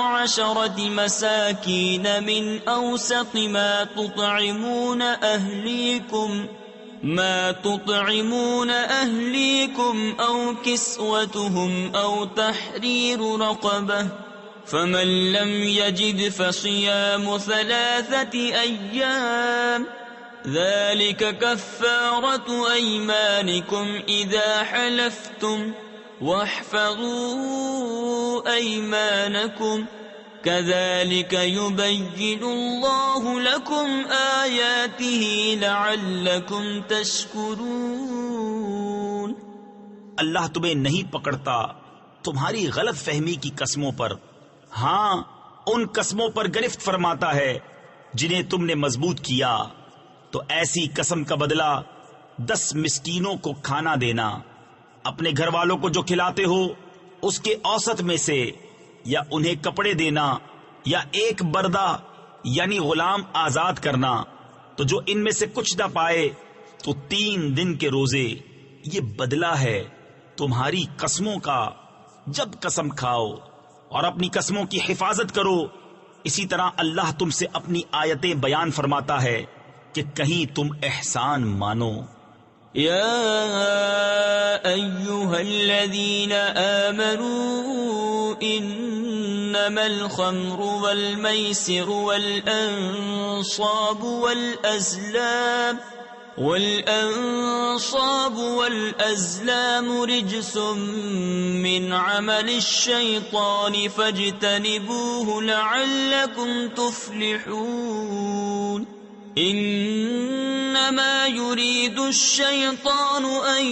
عشرة مساكين من أوسط ما تطعمون أهليكم أو كسوتهم أو تحرير رقبة فمن لم يجد فصيام 3 أيام ذلك كفارة أيمانكم إذا حلفتم واحفظوا أيمانكم كذلك يبين الله لكم آياته لعلكم تشكرون۔ اللہ تمہیں نہیں پکڑتا تمہاری غلط فہمی کی قسموں پر، ہاں ان قسموں پر گرفت فرماتا ہے جنہیں تم نے مضبوط کیا، تو ایسی قسم کا بدلہ 10 مسکینوں کو کھانا دینا، اپنے گھر والوں کو جو کھلاتے ہو اس کے اوسط میں سے، یا انہیں کپڑے دینا، یا ایک بردہ یعنی غلام آزاد کرنا، تو جو ان میں سے کچھ نہ پائے تو 3 دن کے روزے، یہ بدلہ ہے تمہاری قسموں کا جب قسم کھاؤ، اور اپنی قسموں کی حفاظت کرو۔ اسی طرح اللہ تم سے اپنی آیتیں بیان فرماتا ہے کہ کہیں تم احسان مانو۔ یا ایہا الذین آمنوا انما الخمر والمیسر والأنصاب والأزلام رجس من عمل الشيطان فاجتنبوه لعلكم تفلحون۔ انما يريد الشيطان ان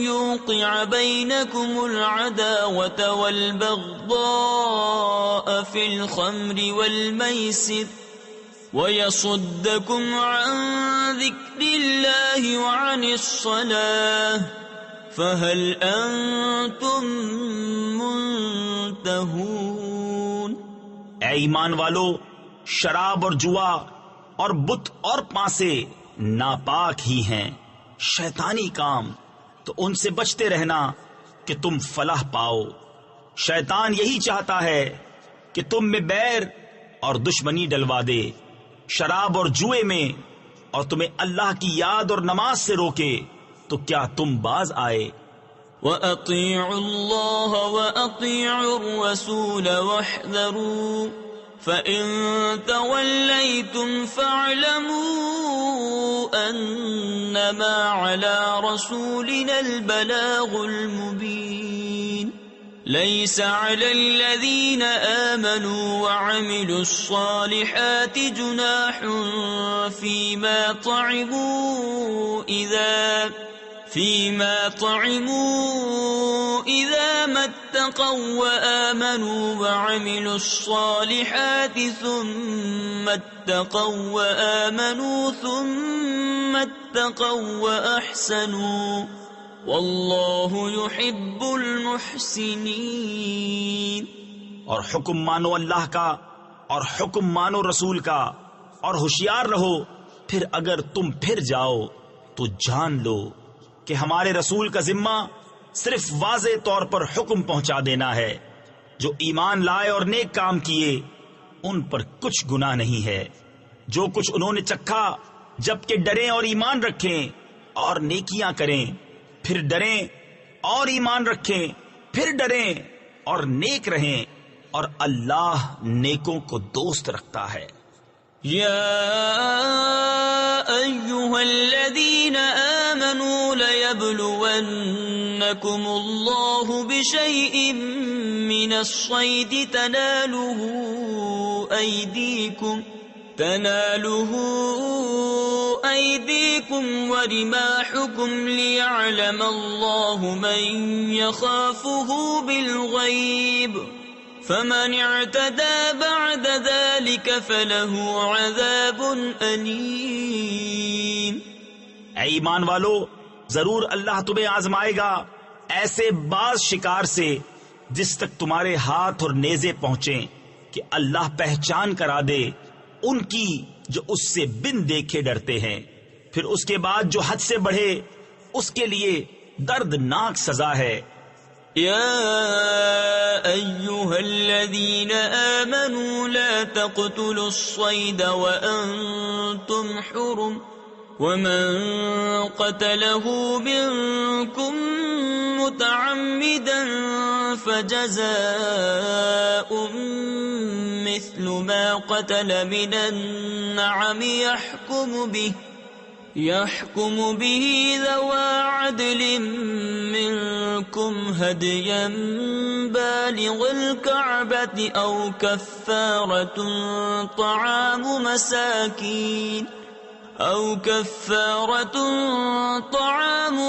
يوقع بينكم العداوة والبغضاء في الخمر والميسر ويصدكم عن ذكر الله وعن الصلاة فهل أنتم منتهون۔ اے ایمان والو، شراب اور جوا اور بت اور پانسے ناپاک ہی ہیں، شیطانی کام، تو ان سے بچتے رہنا کہ تم فلاح پاؤ۔ شیطان یہی چاہتا ہے کہ تم میں بیر اور دشمنی ڈلوا دے شراب اور جوئے میں، اور تمہیں اللہ کی یاد اور نماز سے روکے، تو کیا تم باز آئے؟ وَأَطِيعُوا اللَّهَ وَأَطِيعُوا الرَّسُولَ وَاحْذَرُوا فَإِن تَوَلَّيْتُمْ فَاعْلَمُوا أَنَّمَا عَلَى رَسُولِنَا الْبَلَاغُ الْمُبِينُ۔ ليس على الذين آمنوا وعملوا الصالحات جناح فيما طعموا إذا ما اتقوا وآمنوا وعملوا الصالحات ثم اتقوا وآمنوا ثم اتقوا وأحسنوا واللہ یحب المحسنین۔ اور حکم مانو اللہ کا اور حکم مانو رسول کا، اور ہوشیار رہو، پھر اگر تم پھر جاؤ تو جان لو کہ ہمارے رسول کا ذمہ صرف واضح طور پر حکم پہنچا دینا ہے۔ جو ایمان لائے اور نیک کام کیے ان پر کچھ گناہ نہیں ہے۔ جو کچھ انہوں نے چکھا جبکہ ڈریں اور ایمان رکھیں اور نیکیاں کریں، پھر ڈریں اور ایمان رکھیں، پھر ڈریں اور نیک رہیں، اور اللہ نیکوں کو دوست رکھتا ہے۔ یا ایہا الذین آمنوا لیبلونکم اللہ بشیء من الصید تنالہ ایدیکم ورماحکم لیعلم اللہ من یخافہ بالغیب فمن اعتدى بعد ذلك فله عذاب ألیم۔ اے ایمان والو، ضرور اللہ تمہیں آزمائے گا ایسے باز شکار سے جس تک تمہارے ہاتھ اور نیزے پہنچیں، کہ اللہ پہچان کرا دے ان کی جو اس سے بن دیکھے ڈرتے ہیں، پھر اس کے بعد جو حد سے بڑھے اس کے لیے دردناک سزا ہے۔ یا ایہا الذین آمنوا لا تقتلوا الصید وانتم حرم ومن قتله منكم متعمدا فجزاء مثل ما قتل من النعم يحكم به ذوى عدل منكم هديا بالغ الكعبة أو كفارة طعام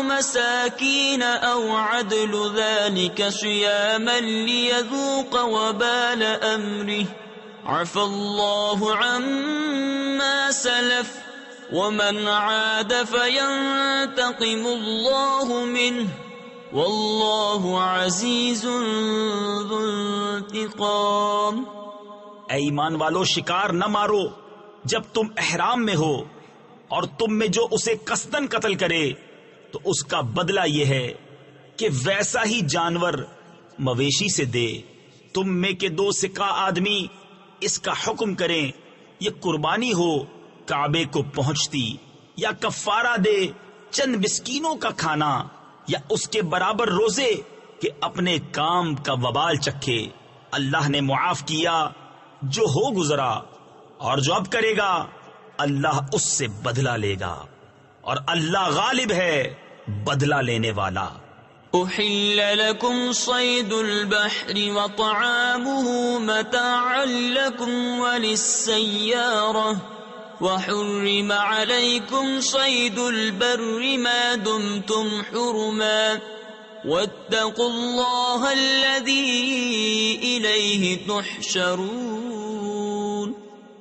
مساكين أو عدل ذلك صياما ليذوق وبال أمره عفى الله عما سلف ومن عاد فينتقم الله منه والله عزيز ذو انتقام۔ اے ایمان والو، شکار نہ مارو جب تم احرام میں ہو، اور تم میں جو اسے قصدن قتل کرے تو اس کا بدلہ یہ ہے کہ ویسا ہی جانور مویشی سے دے۔ تم میں کے 2 سکہ آدمی اس کا حکم کریں، یہ قربانی ہو کعبے کو پہنچتی، یا کفارہ دے چند مسکینوں کا کھانا، یا اس کے برابر روزے کہ اپنے کام کا وبال چکھے۔ اللہ نے معاف کیا جو ہو گزرا، اور جو اب کرے گا اللہ اس سے بدلہ لے گا، اور اللہ غالب ہے بدلہ لینے والا۔ أحل لكم صيد البحر وطعامه متاعا لكم وللسيارة وحرم عليكم صيد البر ما دمتم حرما واتقوا الله الذي إليه تحشرون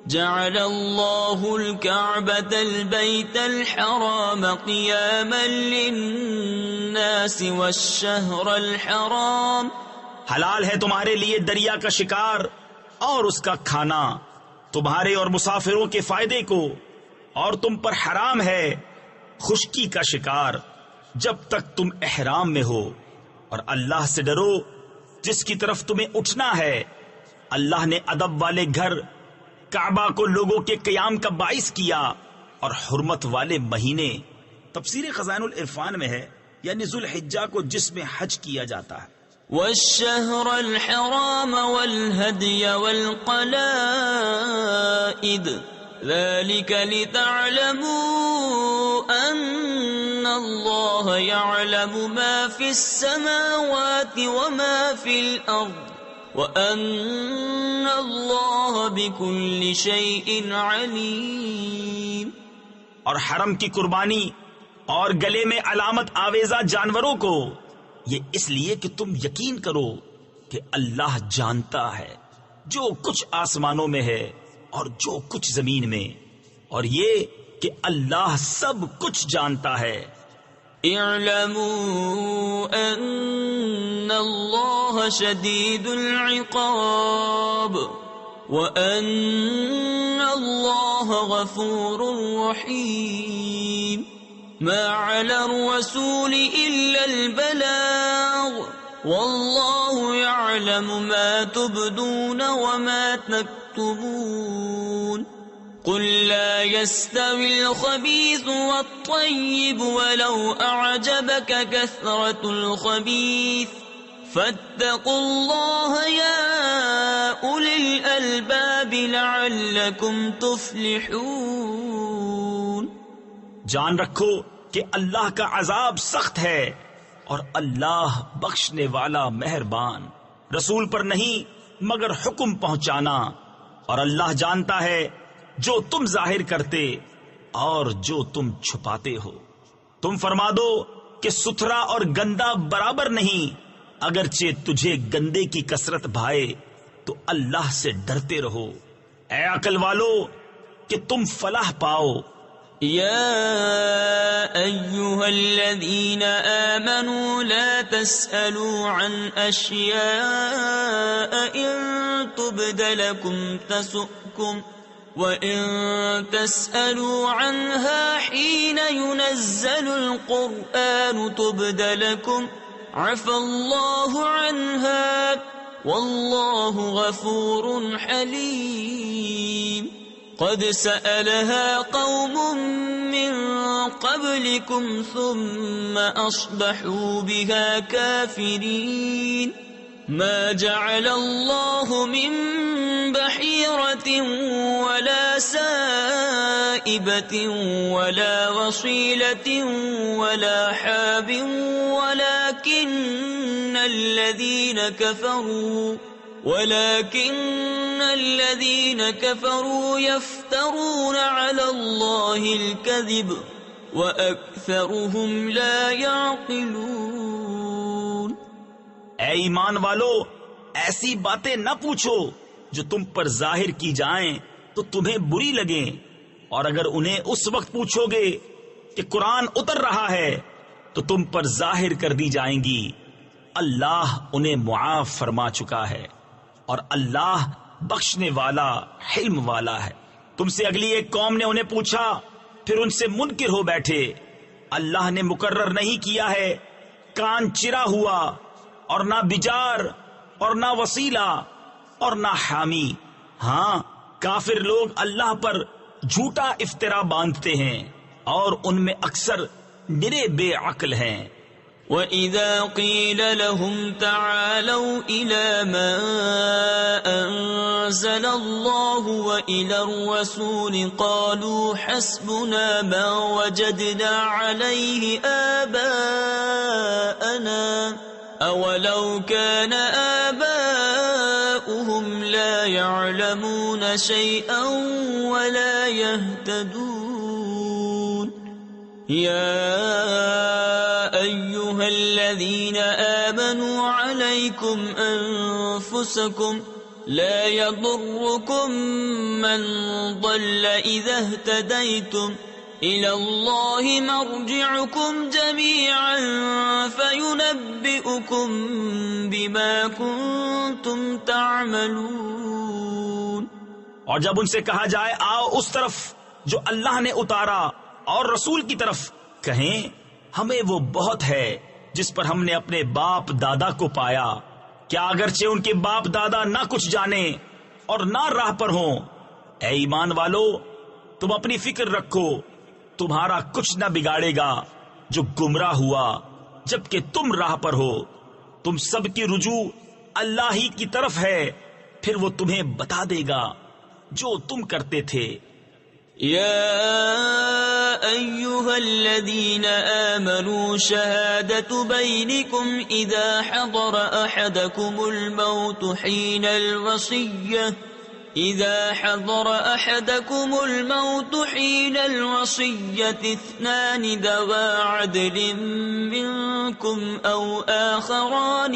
جعل الله الكعبة البيت الحرام قياما للناس والشهر الحرام۔ حلال ہے تمہارے لیے دریا کا شکار اور اس کا کھانا تمہارے اور مسافروں کے فائدے کو، اور تم پر حرام ہے خشکی کا شکار جب تک تم احرام میں ہو، اور اللہ سے ڈرو جس کی طرف تمہیں اٹھنا ہے۔ اللہ نے ادب والے گھر کعبہ کو لوگوں کے قیام کا باعث کیا، اور حرمت والے مہینے تفسیر خزائن العرفان میں ہے، یعنی ذو الحجہ کو جس میں حج کیا جاتا ہے۔ والشهر الحرام والهدي والقلائد ذلك لتعلموا أن الله يعلم ما في السماوات وما في الأرض وَأَنَّ اللَّهَ بِكُلِّ شَيْءٍ عَلِيمٌ۔ اور حرم کی قربانی اور گلے میں علامت آویزہ جانوروں کو یہ اس لیے کہ تم یقین کرو کہ اللہ جانتا ہے جو کچھ آسمانوں میں ہے اور جو کچھ زمین میں، اور یہ کہ اللہ سب کچھ جانتا ہے۔ اعلموا ان اللہ شدید العقاب وان اللہ غفور رحیم۔ ما علی الرسول الا البلاغ واللہ یعلم ما تبدون وما تکتمون۔ قل لا يستوي الخبيث والطيب ولو أعجبك كثرة الخبيث فاتقوا الله يا أولي الألباب لعلكم تفلحون۔ جان رکھو کہ اللہ کا عذاب سخت ہے اور اللہ بخشنے والا مہربان۔ رسول پر نہیں مگر حکم پہنچانا، اور اللہ جانتا ہے جو تم ظاہر کرتے اور جو تم چھپاتے ہو۔ تم فرما دو کہ ستھرا اور گندا برابر نہیں، اگرچہ تجھے گندے کی کثرت بھائے تو اللہ سے ڈرتے رہو، اے عقل والو کہ تم فلاح پاؤ۔ یا ایہا الذین آمنوا لا تسألوا عن اشیاء ان تبد لکم تسؤکم وَإِن تَسْأَلُوا عَنْهَا حِينَ يُنَزَّلُ الْقُرْآنُ تُبْدَ لَكُمْ عَفَا اللَّهُ عَنْهَا وَاللَّهُ غَفُورٌ حَلِيمٌ۔ قَدْ سَأَلَهَا قَوْمٌ مِّن قَبْلِكُمْ ثُمَّ أَصْبَحُوا بِهَا كَافِرِينَ۔ ما جعل الله من بحيرة ولا سائبة غائبة ولا وصيلة ولا حاب ولكن الذين كفروا يفترون على الله الكذب وأكثرهم لا يعقلون. اے ایمان والو، ایسی باتیں نہ پوچھو جو تم پر ظاہر کی جائیں تو تمہیں بری لگیں، اور اگر انہیں اس وقت پوچھو گے کہ قرآن اتر رہا ہے تو تم پر ظاہر کر دی جائیں گی. اللہ انہیں معاف فرما چکا ہے اور اللہ بخشنے والا حلم والا ہے. تم سے اگلی ایک قوم نے انہیں پوچھا، پھر ان سے منکر ہو بیٹھے. اللہ نے مقرر نہیں کیا ہے کان چرا ہوا، اور نہ بجار، اور نہ وسیلہ، اور نہ حامی. ہاں، کافر لوگ اللہ پر جھوٹا افطرا باندھتے ہیں اور ان میں اکثر نرے بے عقل ہیں. وَإِذَا قِيلَ لَهُمْ تَعَالَوْا إِلَى مَا أَنزَلَ اللَّهُ وَإِلَى الرَّسُولِ قَالُوا حَسْبُنَا مَا وَجَدْنَا عَلَيْهِ آبَاءَنَا أَوَلَوْ كَانَ آبَاؤُهُمْ لَا يَعْلَمُونَ شَيْئًا وَلَا يَهْتَدُونَ. أيها الذين آمنوا عليكم أنفسكم لا يضركم من ضل إذا اهتديتم إلى الله مرجعكم جميعا فينبئكم بما كنتم تعملون. اور جب ان سے کہا جائے آؤ اس طرف جو اللہ نے اتارا اور رسول کی طرف، کہیں ہمیں وہ بہت ہے جس پر ہم نے اپنے باپ دادا کو پایا، کیا اگرچہ ان کے باپ دادا نہ کچھ جانے اور نہ راہ پر ہوں. اے ایمان والو، تم اپنی فکر رکھو، تمہارا کچھ نہ بگاڑے گا جو گمراہ ہوا جبکہ تم راہ پر ہو. تم سب کی رجوع اللہ ہی کی طرف ہے، پھر وہ تمہیں بتا دے گا جو تم کرتے تھے. يا أيها الذين آمنوا شهادة بينكم إذا حضر أحدكم الموت حين الوصية اثنان ذوى عدل منكم أو آخران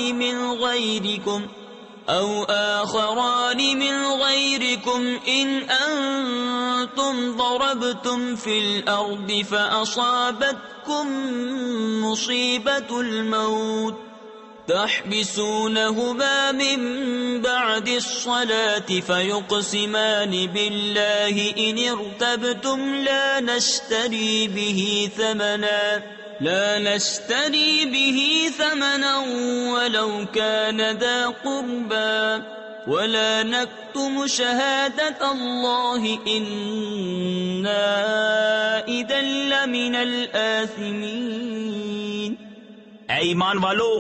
من غيركم إن أنتم ضربتم في الأرض فأصابتكم مصيبة الموت تحبسونهما من بعد الصلاة فيقسمان بالله إن ارتبتم لا نشتري به ثمنا ولو كان ذا قربى ولا نكتم شهادة الله إنا إذا لمن الآثمين. اے ایمان والو،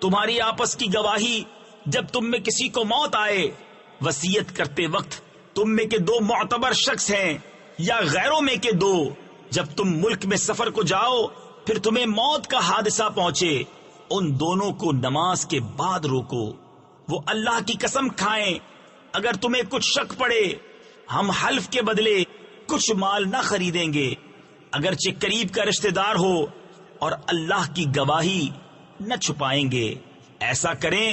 تمہاری آپس کی گواہی جب تم میں کسی کو موت آئے، وصیت کرتے وقت تم میں کے دو معتبر شخص ہیں یا غیروں میں کے دو، جب تم ملک میں سفر کو جاؤ پھر تمہیں موت کا حادثہ پہنچے، ان دونوں کو نماز کے بعد روکو. وہ اللہ کی قسم کھائیں اگر تمہیں کچھ شک پڑے، ہم حلف کے بدلے کچھ مال نہ خریدیں گے اگرچہ قریب کا رشتہ دار ہو، اور اللہ کی گواہی نہ چھپائیں گے. ایسا کریں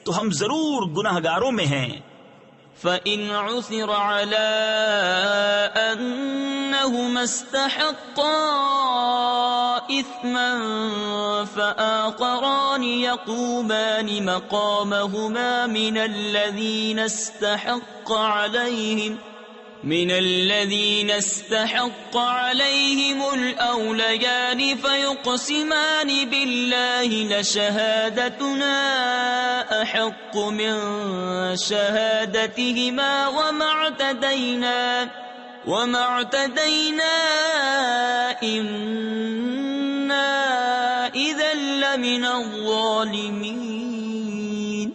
تو ہم ضرور گناہگاروں میں ہیں. فَإِنْ عُثِرَ عَلَىٰ أَنَّهُمَا اسْتَحَقَّا إِثْمًا فَآخَرَانِ يَقُومَانِ مَقَامَهُمَا من الذين استحق عليهم الأوليان فيقسمان بالله لشهادتنا أحق من شهادتهما وما اعتدينا إنا إذا لمن الظالمين.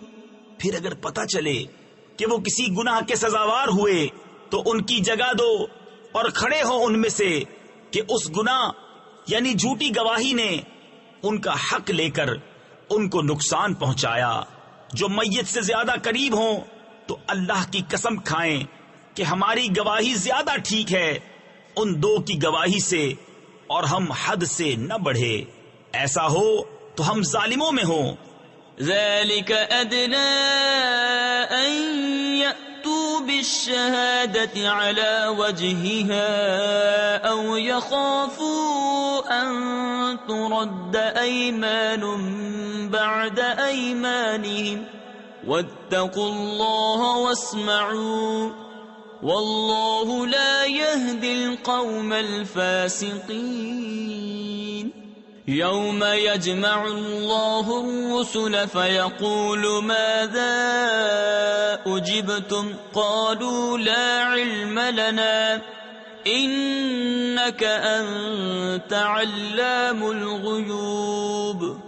پھر اگر پتہ چلے کہ وہ کسی گناہ کے سزاوار ہوئے تو ان کی جگہ دو اور کھڑے ہوں ان میں سے کہ اس گناہ یعنی جھوٹی گواہی نے ان کا حق لے کر ان کو نقصان پہنچایا. جو میت سے زیادہ قریب ہوں تو اللہ کی قسم کھائیں کہ ہماری گواہی زیادہ ٹھیک ہے ان دو کی گواہی سے، اور ہم حد سے نہ بڑھے. ایسا ہو تو ہم ظالموں میں ہوں. ذلك أدنى أن يأتوا بالشهادة على وجهها أو يخافوا أن ترد أيمان بعد أيمانهم واتقوا الله واسمعوا والله لا يهدي القوم الفاسقين. يوم يجمع الله الرسل فيقول ماذا أجبتم قالوا لا علم لنا إنك أنت علام الغيوب.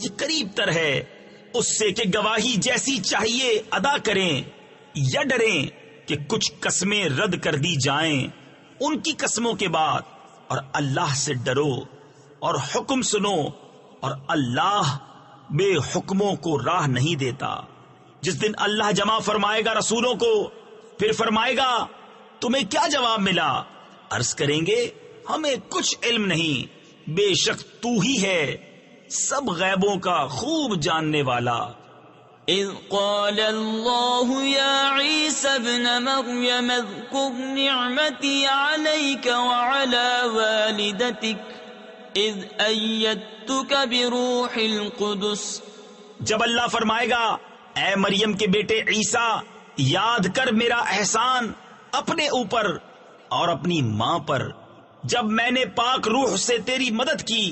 یہ قریب تر ہے اس سے کہ گواہی جیسی چاہیے ادا کریں یا ڈریں کہ کچھ قسمیں رد کر دی جائیں ان کی قسموں کے بعد، اور اللہ سے ڈرو اور حکم سنو، اور اللہ بے حکموں کو راہ نہیں دیتا. جس دن اللہ جمع فرمائے گا رسولوں کو، پھر فرمائے گا تمہیں کیا جواب ملا؟ عرض کریں گے ہمیں کچھ علم نہیں، بے شک تو ہی ہے سب غیبوں کا خوب جاننے والا. اذ قال الله يا عيسى ابن مريم اذكر نعمتي عليك وعلى والدتك اذ أيدتك بروح القدس. جب اللہ فرمائے گا اے مریم کے بیٹے عیسیٰ، یاد کر میرا احسان اپنے اوپر اور اپنی ماں پر جب میں نے پاک روح سے تیری مدد کی.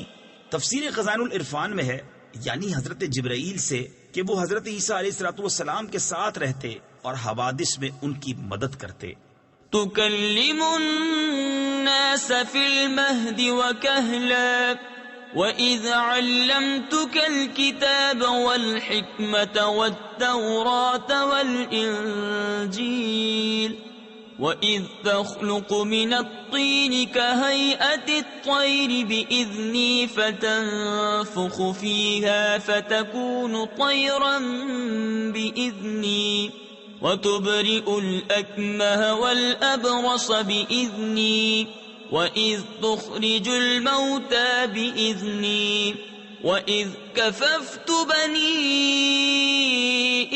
تفسیر خزائن العرفان میں ہے یعنی حضرت جبرائیل سے کہ وہ حضرت عیسیٰ علیہ السلام کے ساتھ رہتے اور حوادث میں ان کی مدد کرتے. تكلم الناس في المهد وكهلا وإذ علمتك الكتاب والحكمة والتوراة والإنجيل وإذ تخلق من الطين كهيئة الطير بإذني فتنفخ فيها فتكون طيرا بإذني وتبرئ الأكمه والأبرص بإذني وإذ تخرج الموتى بإذني وإذ كففت بني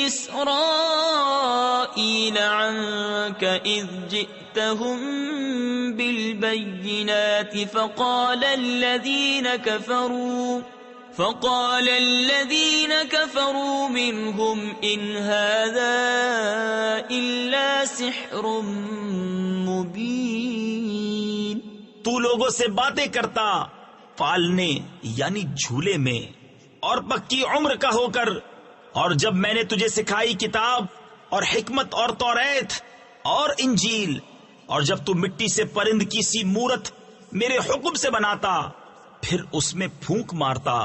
إسرائيل عنك إذ جئتهم بالبينات فقال الذين كفروا منهم إن هذا إلا سحر مبين. تو لوگوں سے باتیں کرتا پالنے یعنی جھولے میں اور پکی عمر کا ہو کر، اور جب میں نے تجھے سکھائی کتاب اور حکمت اور توریت اور انجیل، اور جب تو مٹی سے پرند کی سی مورت میرے حکم سے بناتا پھر اس میں پھونک مارتا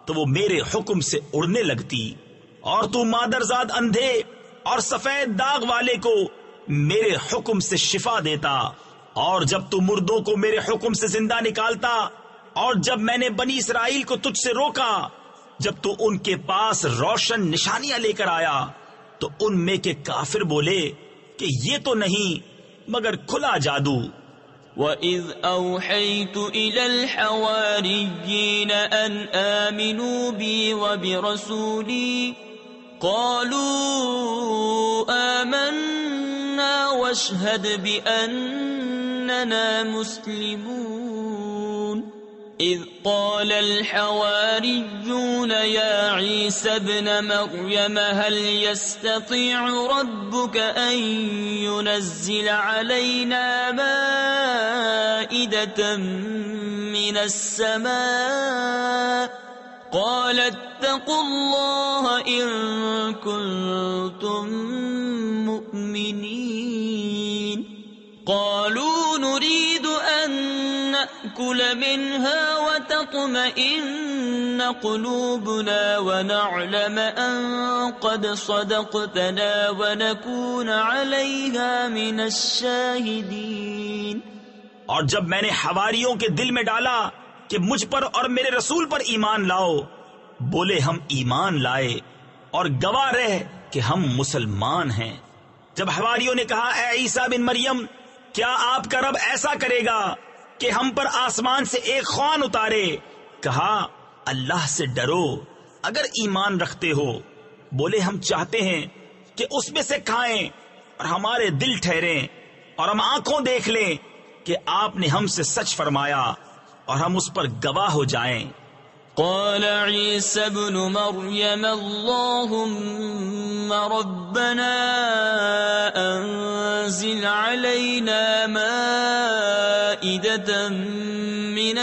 تو وہ میرے حکم سے اڑنے لگتی، اور تو مادرزاد اندھے اور سفید داغ والے کو میرے حکم سے شفا دیتا، اور جب تو مردوں کو میرے حکم سے زندہ نکالتا، اور جب میں نے بنی اسرائیل کو تجھ سے روکا جب تو ان کے پاس روشن نشانیاں لے کر آیا تو ان میں کے کافر بولے کہ یہ تو نہیں مگر کھلا جادو. وَإِذْ أَوْحَيْتُ إِلَى الْحَوَارِيِّينَ أَنْ آمِنُوا بِي وَبِرَسُولِي قَالُوا آمَنَّا وَاشْهَدْ بِأَنَّنَا مُسْلِمُونَ. إِذْ قَالَ الْحَوَارِيُّونَ يَا عِيسَى ابْنَ مَرْيَمَ هَلْ يَسْتَطِيعُ رَبُّكَ أَن يُنَزِّلَ عَلَيْنَا مَائِدَةً مِّنَ السَّمَاءِ قَالَ اتَّقُوا اللَّهَ إِن كُنتُم مُّؤْمِنِينَ. قالوا نريد أن نأكل منها وتطمئن قلوبنا ونعلم أن قد صدقتنا ونكون عليها من الشاهدين. اور جب میں نے حواریوں کے دل میں ڈالا کہ مجھ پر اور میرے رسول پر ایمان لاؤ، بولے ہم ایمان لائے اور گواہ رہ کہ ہم مسلمان ہیں۔ جب حواریوں نے کہا اے عیسیٰ بن مریم، کیا آپ کا رب ایسا کرے گا کہ ہم پر آسمان سے ایک خوان اتارے؟ کہا اللہ سے ڈرو اگر ایمان رکھتے ہو۔ بولے ہم چاہتے ہیں کہ اس میں سے کھائیں اور ہمارے دل ٹھہریں اور ہم آنکھوں دیکھ لیں کہ آپ نے ہم سے سچ فرمایا اور ہم اس پر گواہ ہو جائیں۔ قال عيسى ابن مريم اللهم ربنا أنزل علينا مائدة من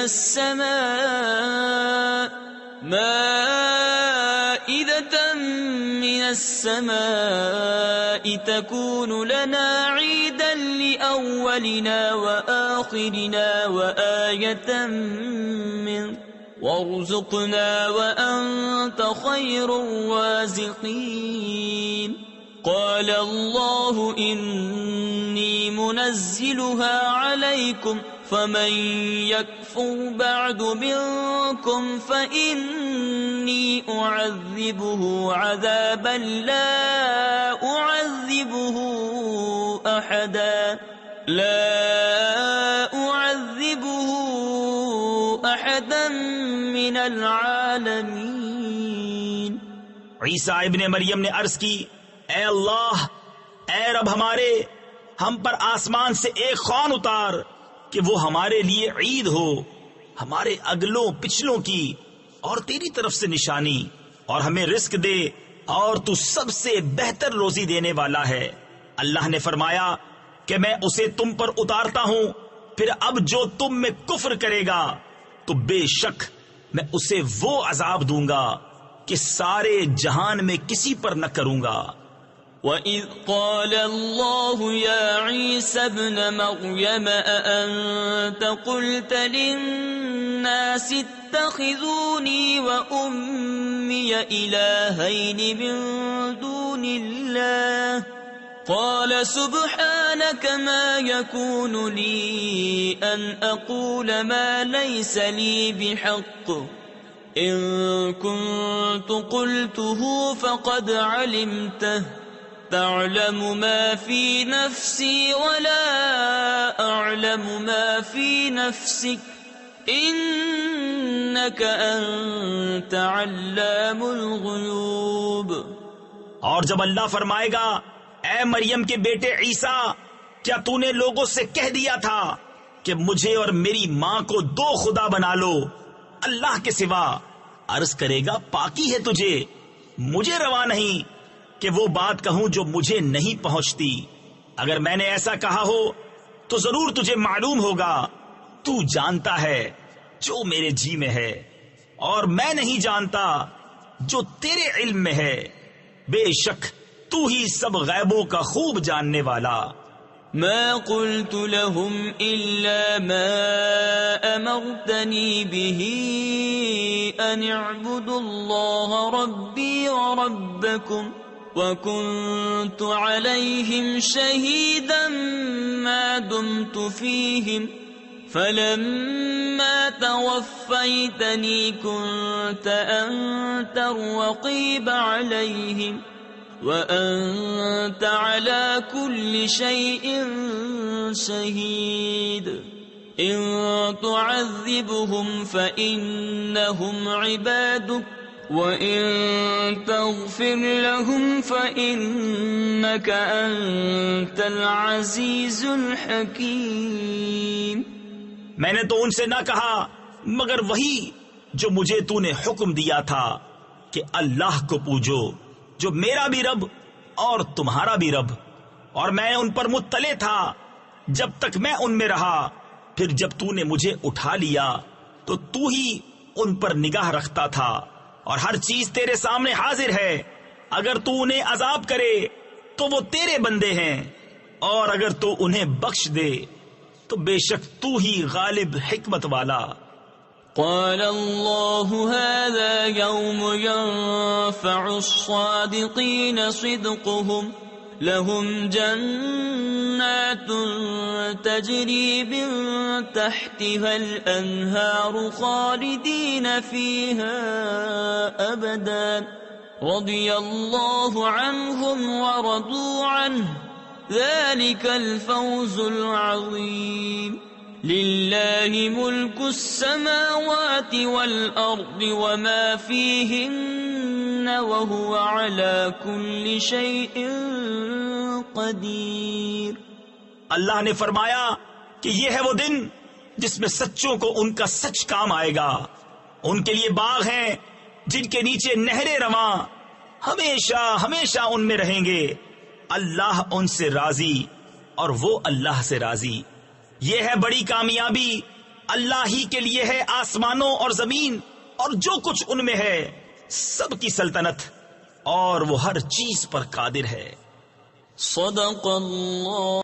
السماء تكون لنا عيدا لأولنا وآخرنا وآية منك وارزقنا وأنت خير الرازقين قال الله إني منزلها عليكم فمن يكفر بعد منكم فإني أعذبه عذابا لا أعذبه أحدا من العالمین۔ عیسیٰ ابن مریم نے عرض کی اے اللہ، اے رب ہمارے، ہم پر آسمان سے ایک خوان اتار کہ وہ ہمارے لیے عید ہو، ہمارے اگلوں پچھلوں کی اور تیری طرف سے نشانی، اور ہمیں رزق دے، اور تو سب سے بہتر روزی دینے والا ہے۔ اللہ نے فرمایا کہ میں اسے تم پر اتارتا ہوں، پھر اب جو تم میں کفر کرے گا تو بے شک میں اسے وہ عذاب دوں گا کہ سارے جہان میں کسی پر نہ کروں گا۔ وَإِذْ قَالَ اللَّهُ يَا عِيسَى ابْنَ مَرْيَمَ أَأَنْتَ قُلْتَ لِلنَّاسِ اتَّخِذُونِي وَأُمِّيَ إِلَٰهَيْنِ مِن دُونِ اللَّهِ قال سبحانك ما يكون لي أن أقول ما ليس لي بحق إن كنت قلته فقد علمته تعلم ما في نفسي ولا أعلم ما في نفسك إنك أنت علام الغيوب۔ اور جب اللہ فرمائے گا اے مریم کے بیٹے عیسیٰ، کیا تو نے لوگوں سے کہہ دیا تھا کہ مجھے اور میری ماں کو دو خدا بنا لو اللہ کے سوا؟ عرض کرے گا پاکی ہے تجھے، مجھے روا نہیں کہ وہ بات کہوں جو مجھے نہیں پہنچتی۔ اگر میں نے ایسا کہا ہو تو ضرور تجھے معلوم ہوگا، تو جانتا ہے جو میرے جی میں ہے اور میں نہیں جانتا جو تیرے علم میں ہے، بے شک تو ہی سب غیبوں کا خوب جاننے والا۔ ما قلت لهم إلا ما أمرتني به أن اعبدوا الله ربي وربكم وكنت عليهم شهيدا ما دمت فيهم فلما توفيتني كنت أنت الرقيب عليهم وأنت على كل شيء شهيد إن تعذبهم فإنهم عبادك وإن تغفر لهم فإنك أنت العزيز الحكيم۔ میں نے تو ان سے نہ کہا مگر وہی جو مجھے تو نے حکم دیا تھا کہ اللہ کو پوجو جو میرا بھی رب اور تمہارا بھی رب، اور میں ان پر مطلع تھا جب تک میں ان میں رہا، پھر جب تو نے مجھے اٹھا لیا تو تو ہی ان پر نگاہ رکھتا تھا، اور ہر چیز تیرے سامنے حاضر ہے۔ اگر تو انہیں عذاب کرے تو وہ تیرے بندے ہیں، اور اگر تو انہیں بخش دے تو بے شک تو ہی غالب حکمت والا۔ قال الله هذا يوم ينفع الصادقين صدقهم لهم جنات تجري من تحتها الأنهار خالدين فيها أبدا رضي الله عنهم ورضوا عنه ذلك الفوز العظيم لله ملك السماوات والأرض وما فيهن وهو على كل شيء قدیر۔ اللہ نے فرمایا کہ یہ ہے وہ دن جس میں سچوں کو ان کا سچ کام آئے گا۔ ان کے لیے باغ ہیں جن کے نیچے نہریں رواں، ہمیشہ ہمیشہ ان میں رہیں گے۔ اللہ ان سے راضی اور وہ اللہ سے راضی۔ یہ ہے بڑی کامیابی، اللہ ہی کے لیے ہے آسمانوں اور زمین اور جو کچھ ان میں ہے، سب کی سلطنت، اور وہ ہر چیز پر قادر ہے۔ صدق اللہ۔